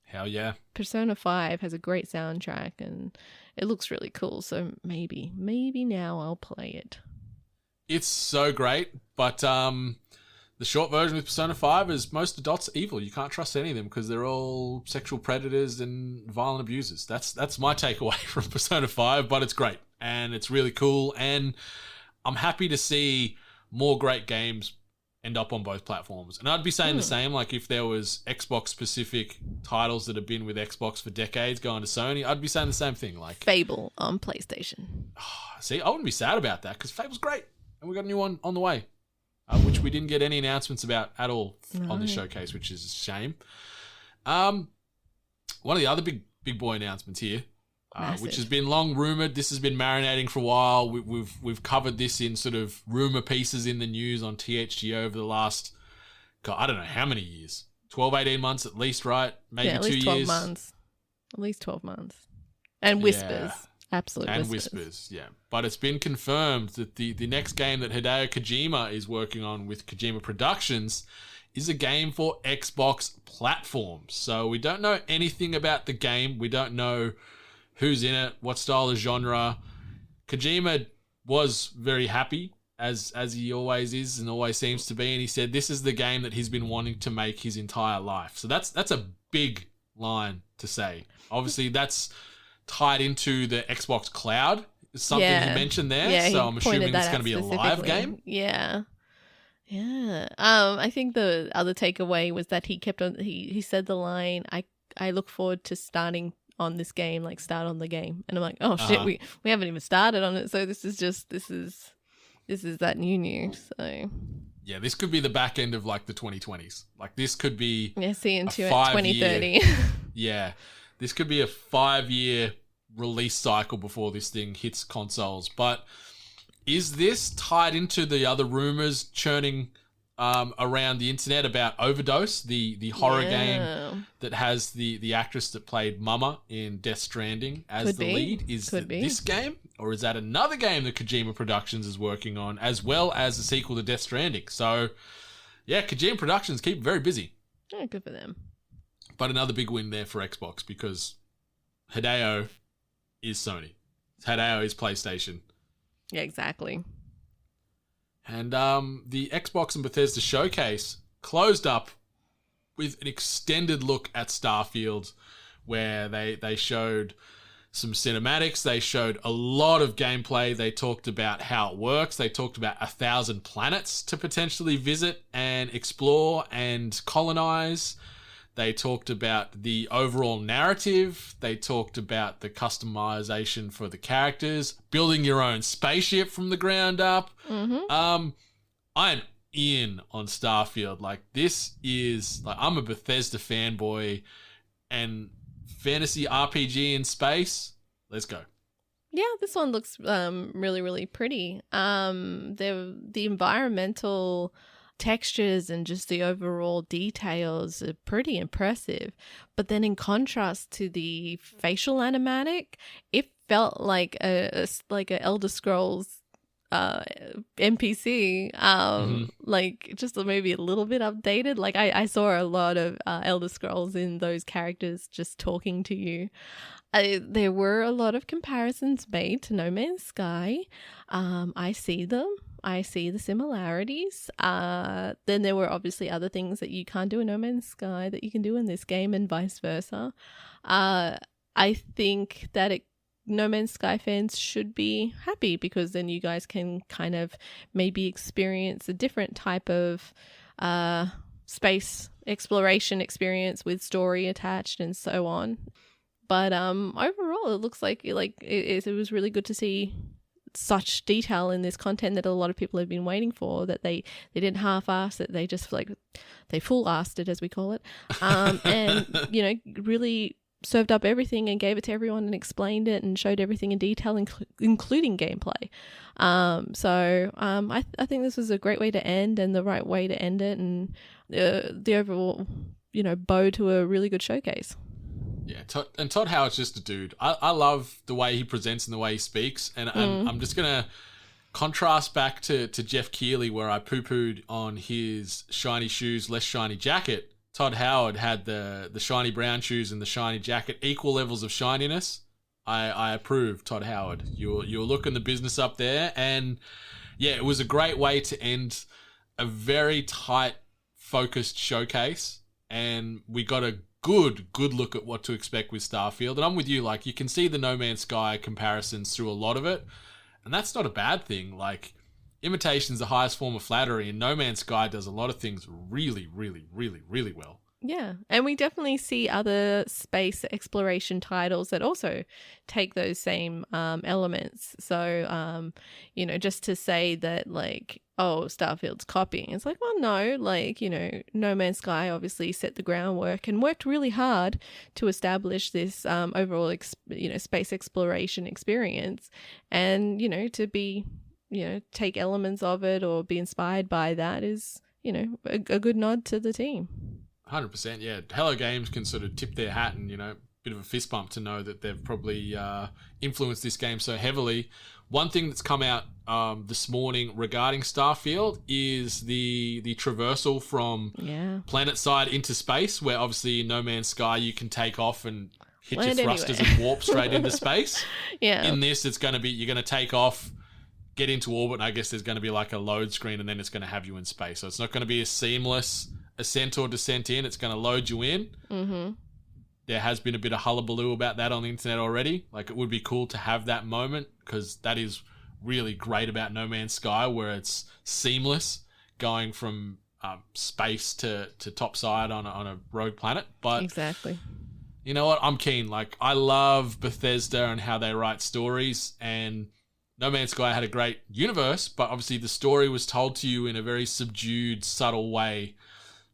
Hell yeah. Persona 5 has a great soundtrack and it looks really cool. So maybe now I'll play it. It's so great, but the short version with Persona 5 is most adults are evil. You can't trust any of them because they're all sexual predators and violent abusers. That's my takeaway from Persona 5, but it's great and it's really cool, and I'm happy to see more great games end up on both platforms. And I'd be saying the same, like if there was Xbox-specific titles that have been with Xbox for decades going to Sony, I'd be saying the same thing. Like Fable on PlayStation. See, I wouldn't be sad about that because Fable's great. And we got a new one on the way, which we didn't get any announcements about at all on this showcase, which is a shame. One of the other big boy announcements here, which has been long rumored. This has been marinating for a while. We've covered this in sort of rumor pieces in the news on THG over the last, God, I don't know how many years, 12, 18 months at least, right? Maybe at 2 least years. 12 months. At least 12 months. And whispers. Absolute and whispers. Yeah. But it's been confirmed that the next game that Hideo Kojima is working on with Kojima Productions is a game for Xbox platforms. So we don't know anything about the game. We don't know who's in it, what style of genre. Kojima was very happy, as he always is and always seems to be, and he said this is the game that he's been wanting to make his entire life. So that's a big line to say. Obviously, that's tied into the Xbox Cloud. Something he mentioned there. Yeah, so I'm assuming it's going to be a live game. Yeah. Yeah. I think the other takeaway was that he kept on. He said the line, "I look forward to starting on this game, like start on the game." And I'm like, oh shit, we haven't even started on it. So this is that new. So yeah, this could be the back end of like the 2020s. Like this could be see into 2030. Yeah, this could be a 5-year release cycle before this thing hits consoles. But is this tied into the other rumors churning around the internet about Overdose, the horror game that has the actress that played Mama in Death Stranding as the lead? Is this game, or is that another game that Kojima Productions is working on, as well as a sequel to Death Stranding? So, yeah, Kojima Productions keep very busy. Yeah, good for them. But another big win there for Xbox because Hideo is Sony. Hideo is PlayStation. Yeah, exactly. And the Xbox and Bethesda showcase closed up with an extended look at Starfield, where they showed some cinematics. They showed a lot of gameplay. They talked about how it works. They talked about 1,000 planets to potentially visit and explore and colonize. They talked about the overall narrative. They talked about the customization for the characters, building your own spaceship from the ground up. I'm in on Starfield. Like, this is, like, I'm a Bethesda fanboy, and fantasy RPG in space, let's go. Yeah, this one looks really, really pretty. The environmental textures and just the overall details are pretty impressive. But then in contrast to the facial animatic, it felt like a Elder Scrolls NPC, like just maybe a little bit updated. Like I saw a lot of Elder Scrolls in those characters just talking to you. There were a lot of comparisons made to No Man's Sky. I see them. I see the similarities. Then there were obviously other things that you can't do in No Man's Sky that you can do in this game, and vice versa. I think that No Man's Sky fans should be happy, because then you guys can kind of maybe experience a different type of space exploration experience with story attached and so on. But overall, it looks like it was really good to see such detail in this content that a lot of people have been waiting for, that they didn't half-ass it, they just they full-assed it, as we call it, and really served up everything and gave it to everyone and explained it and showed everything in detail, including gameplay. So I think this was a great way to end, and the right way to end it, and the overall bow to a really good showcase. Yeah, Todd Howard's just a dude. I love the way he presents and the way he speaks. And I'm just going to contrast back to Jeff Keighley, where I poo-pooed on his shiny shoes, less shiny jacket. Todd Howard had the shiny brown shoes and the shiny jacket, equal levels of shininess. I approve, Todd Howard. You're looking the business up there. And yeah, it was a great way to end a very tight, focused showcase. And we got a good look at what to expect with Starfield. And I'm with you, like, you can see the No Man's Sky comparisons through a lot of it, and that's not a bad thing. Like, imitation's the highest form of flattery, and No Man's Sky does a lot of things really, really, really, really well. Yeah, and we definitely see other space exploration titles that also take those same elements. So, just to say that, like, oh, Starfield's copying, it's like, well, no, like, No Man's Sky obviously set the groundwork and worked really hard to establish this overall, space exploration experience, and to be, take elements of it or be inspired by that is, a good nod to the team. 100%, yeah. Hello Games can sort of tip their hat and, bit of a fist bump to know that they've probably influenced this game so heavily. One thing that's come out this morning regarding Starfield is the traversal from planet side into space, where obviously in No Man's Sky you can take off and hit Land your thrusters anywhere. and warp straight into space. Yeah. In this, it's going to be, you're going to take off, get into orbit, and I guess there's going to be like a load screen, and then it's going to have you in space. So it's not going to be a seamless ascent or descent in. It's going to load you in. Mm-hmm. There has been a bit of hullabaloo about that on the internet already. Like, it would be cool to have that moment, because that is really great about No Man's Sky, where it's seamless going from space to topside on a rogue planet. But exactly. You know what? I'm keen. Like, I love Bethesda and how they write stories, and No Man's Sky had a great universe, but obviously the story was told to you in a very subdued, subtle way,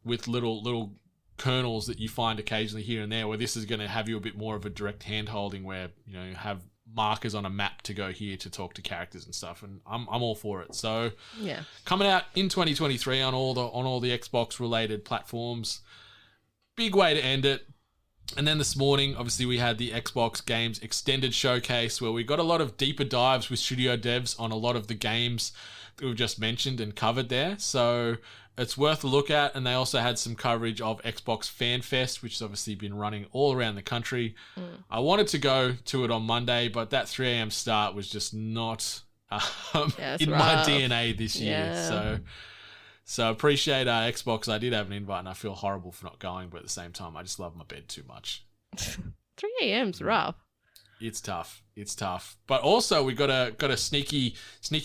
with little kernels that you find occasionally here and there, where this is going to have you a bit more of a direct hand holding, where you have markers on a map to go here to talk to characters and stuff, and I'm all for it. So yeah, coming out in 2023 on all the Xbox related platforms. Big way to end it. And then this morning, obviously, we had the Xbox Games Extended Showcase, where we got a lot of deeper dives with studio devs on a lot of the games that we've just mentioned and covered there. So it's worth a look at. And they also had some coverage of Xbox Fan Fest, which has obviously been running all around the country. I wanted to go to it on Monday, but that 3 a.m. start was just not in my DNA this year. So appreciate Xbox. I did have an invite, and I feel horrible for not going, but at the same time, I just love my bed too much. 3 a.m.'s rough. It's tough. But also, we got a sneaky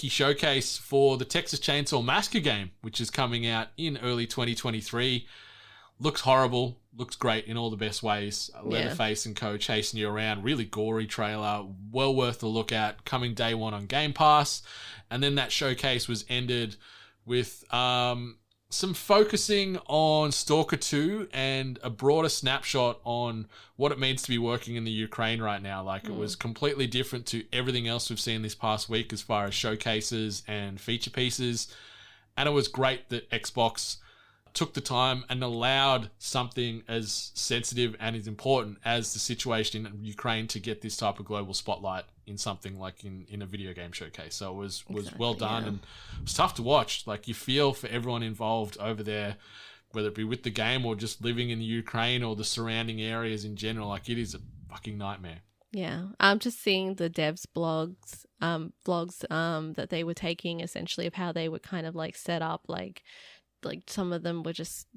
showcase for the Texas Chainsaw Massacre game, which is coming out in early 2023. Looks horrible. Looks great in all the best ways. Leatherface and co chasing you around. Really gory trailer. Well worth a look at. Coming day one on Game Pass. And then that showcase was ended with some focusing on Stalker 2 and a broader snapshot on what it means to be working in the Ukraine right now. Like, it was completely different to everything else we've seen this past week as far as showcases and feature pieces. And it was great that Xbox took the time and allowed something as sensitive and as important as the situation in Ukraine to get this type of global spotlight in something like in a video game showcase. So it was well done, and it was tough to watch. Like, you feel for everyone involved over there, whether it be with the game or just living in the Ukraine or the surrounding areas in general. Like, it is a fucking nightmare. Yeah, I'm just seeing the devs' vlogs that they were taking, essentially, of how they were kind of like set up, like some of them were just,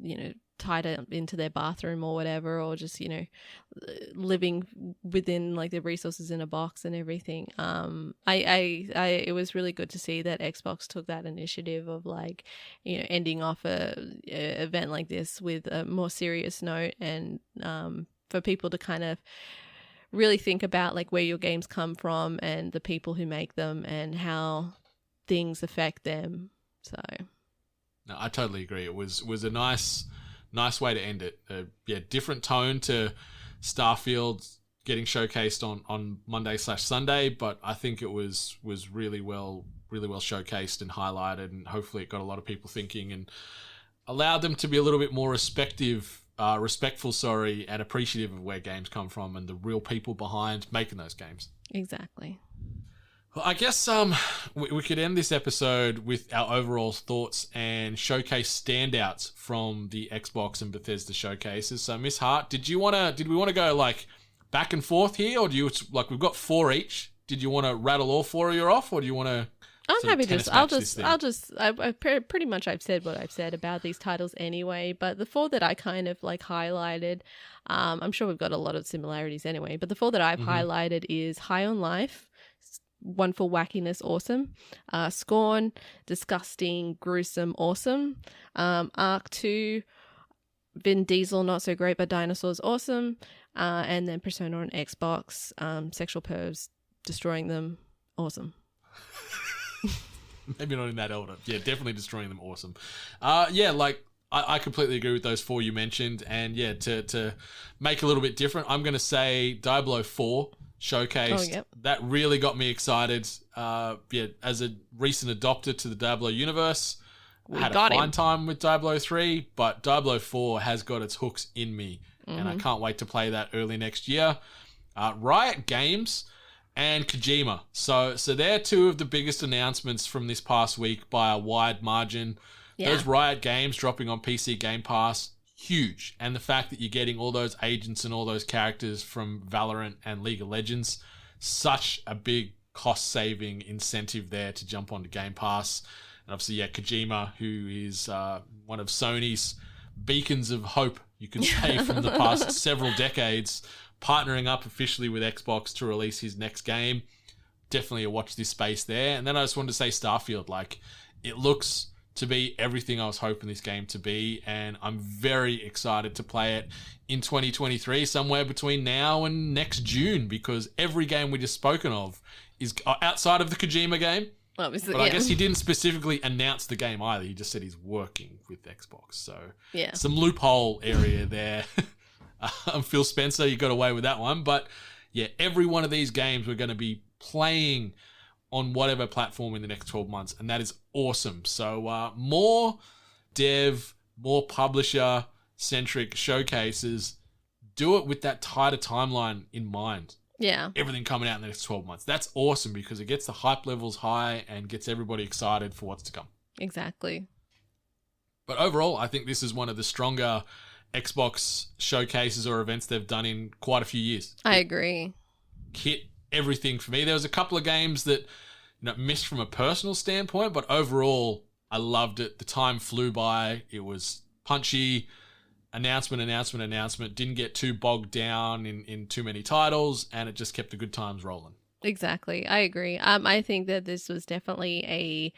tied up into their bathroom or whatever, or just, living within like the resources in a box and everything. It was really good to see that Xbox took that initiative of like, ending off a event like this with a more serious note, and for people to kind of really think about like where your games come from and the people who make them and how things affect them. So no, I totally agree. It was a nice way to end it. Different tone to Starfield getting showcased on Monday/Sunday, but I think it was really well showcased and highlighted, and hopefully it got a lot of people thinking and allowed them to be a little bit more respectful, and appreciative of where games come from and the real people behind making those games. Exactly. Well, I guess we could end this episode with our overall thoughts and showcase standouts from the Xbox and Bethesda showcases. So, Miss Hart, did we want to go like back and forth here, or do you like, we've got 4 each? Did you want to rattle all 4 of you off, or do you want to? I'm happy to. Pretty much I've said what I've said about these titles anyway. But the 4 that I kind of like highlighted, I'm sure we've got a lot of similarities anyway. But the 4 that I've highlighted is High on Life, wonderful wackiness, awesome. Scorn, disgusting, gruesome, awesome. Arc 2, Vin Diesel, not so great, but dinosaurs, awesome. And then Persona on Xbox, sexual pervs, destroying them, awesome. Maybe not in that order. Yeah, definitely destroying them, awesome. I completely agree with those 4 you mentioned. And yeah, to make a little bit different, I'm going to say Diablo 4 showcased. Oh, yep. That really got me excited. As a recent adopter to the Diablo universe, I had a fine time with Diablo 3, but Diablo 4 has got its hooks in me, and I can't wait to play that early next year. Riot Games and Kojima. So they're 2 of the biggest announcements from this past week by a wide margin. Yeah. Those Riot Games dropping on PC Game Pass, huge. And the fact that you're getting all those agents and all those characters from Valorant and League of Legends, such a big cost-saving incentive there to jump onto Game Pass. And obviously, yeah, Kojima, who is one of Sony's beacons of hope, you could say, from the past several decades, partnering up officially with Xbox to release his next game. Definitely a watch this space there. And then I just wanted to say Starfield, like, it looks to be everything I was hoping this game to be, and I'm very excited to play it in 2023, somewhere between now and next June, because every game we just spoken of is outside of the Kojima game. Obviously, but I guess he didn't specifically announce the game either. He just said he's working with Xbox. So yeah, some loophole area there. Phil Spencer, you got away with that one. But yeah, every one of these games we're going to be playing on whatever platform in the next 12 months. And that is awesome. So more dev, more publisher-centric showcases. Do it with that tighter timeline in mind. Yeah. Everything coming out in the next 12 months. That's awesome because it gets the hype levels high and gets everybody excited for what's to come. Exactly. But overall, I think this is one of the stronger Xbox showcases or events they've done in quite a few years. I agree. Hit everything for me. There was a couple of games that missed from a personal standpoint, but overall, I loved it. The time flew by. It was punchy. Announcement. Didn't get too bogged down in too many titles, and it just kept the good times rolling. Exactly. I agree. I think that this was definitely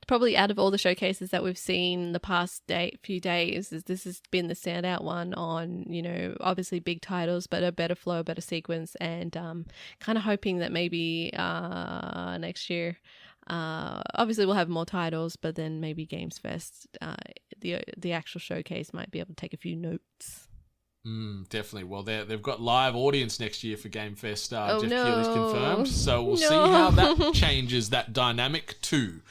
probably out of all the showcases that we've seen the past few days, this has been the standout one on, obviously big titles, but a better flow, a better sequence, and kind of hoping that maybe next year, obviously we'll have more titles, but then maybe Games Fest, the actual showcase might be able to take a few notes. Definitely. Well, they've got live audience next year for Game Fest. Oh, Jeff no. Keighley's confirmed, so we'll see how that changes that dynamic too.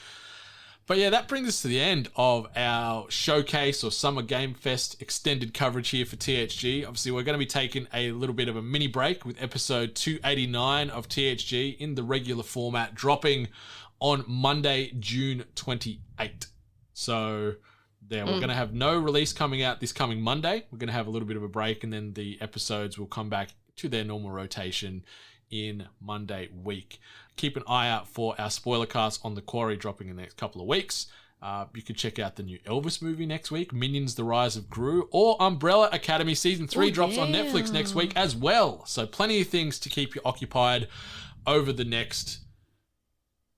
But yeah, that brings us to the end of our showcase or Summer Game Fest extended coverage here for THG. Obviously, we're going to be taking a little bit of a mini break with episode 289 of THG in the regular format, dropping on Monday, June 28th. So we're going to have no release coming out this coming Monday. We're going to have a little bit of a break, and then the episodes will come back to their normal rotation in Monday week. Keep an eye out for our spoiler cast on The Quarry dropping in the next couple of weeks. You can check out the new Elvis movie next week, Minions: The Rise of Gru, or Umbrella Academy Season 3 drops on Netflix next week as well. So plenty of things to keep you occupied over the next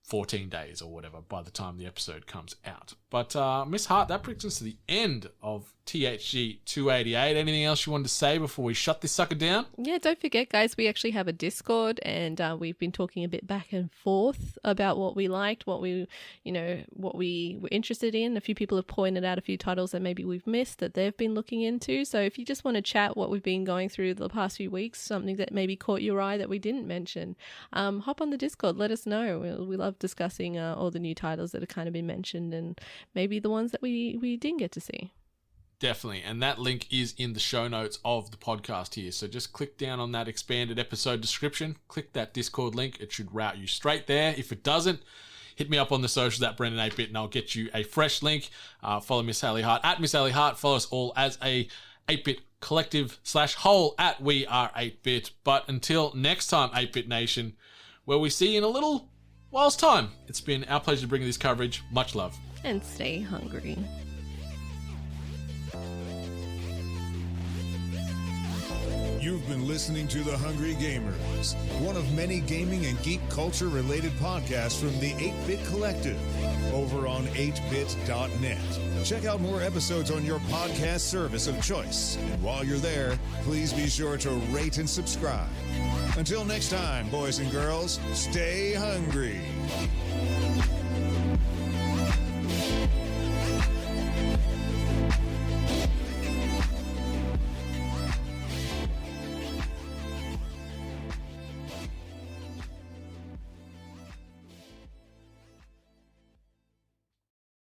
14 days or whatever by the time the episode comes out. But Miss Hart, that brings us to the end of THG 288. Anything else you wanted to say before we shut this sucker down? Yeah, don't forget, guys, we actually have a Discord, and we've been talking a bit back and forth about what we liked, what we were interested in. A few people have pointed out a few titles that maybe we've missed that they've been looking into. So if you just want to chat what we've been going through the past few weeks, something that maybe caught your eye that we didn't mention, hop on the Discord, let us know. We love discussing all the new titles that have kind of been mentioned, and maybe the ones that we didn't get to see. Definitely, and that link is in the show notes of the podcast here. So just click down on that expanded episode description, click that Discord link. It should route you straight there. If it doesn't, hit me up on the socials at Brendan8bit and I'll get you a fresh link. Follow Miss Sally Hart at Miss Sally Hart. Follow us all as a 8-bit collective /whole at We Are 8-bit. But until next time, 8-bit Nation, where we see you in a little while's time, it's been our pleasure to bring you this coverage. Much love. And stay hungry. You've been listening to The Hungry Gamers, one of many gaming and geek culture related podcasts from the 8-Bit Collective over on 8bit.net. Check out more episodes on your podcast service of choice. And while you're there, please be sure to rate and subscribe. Until next time, boys and girls, stay hungry.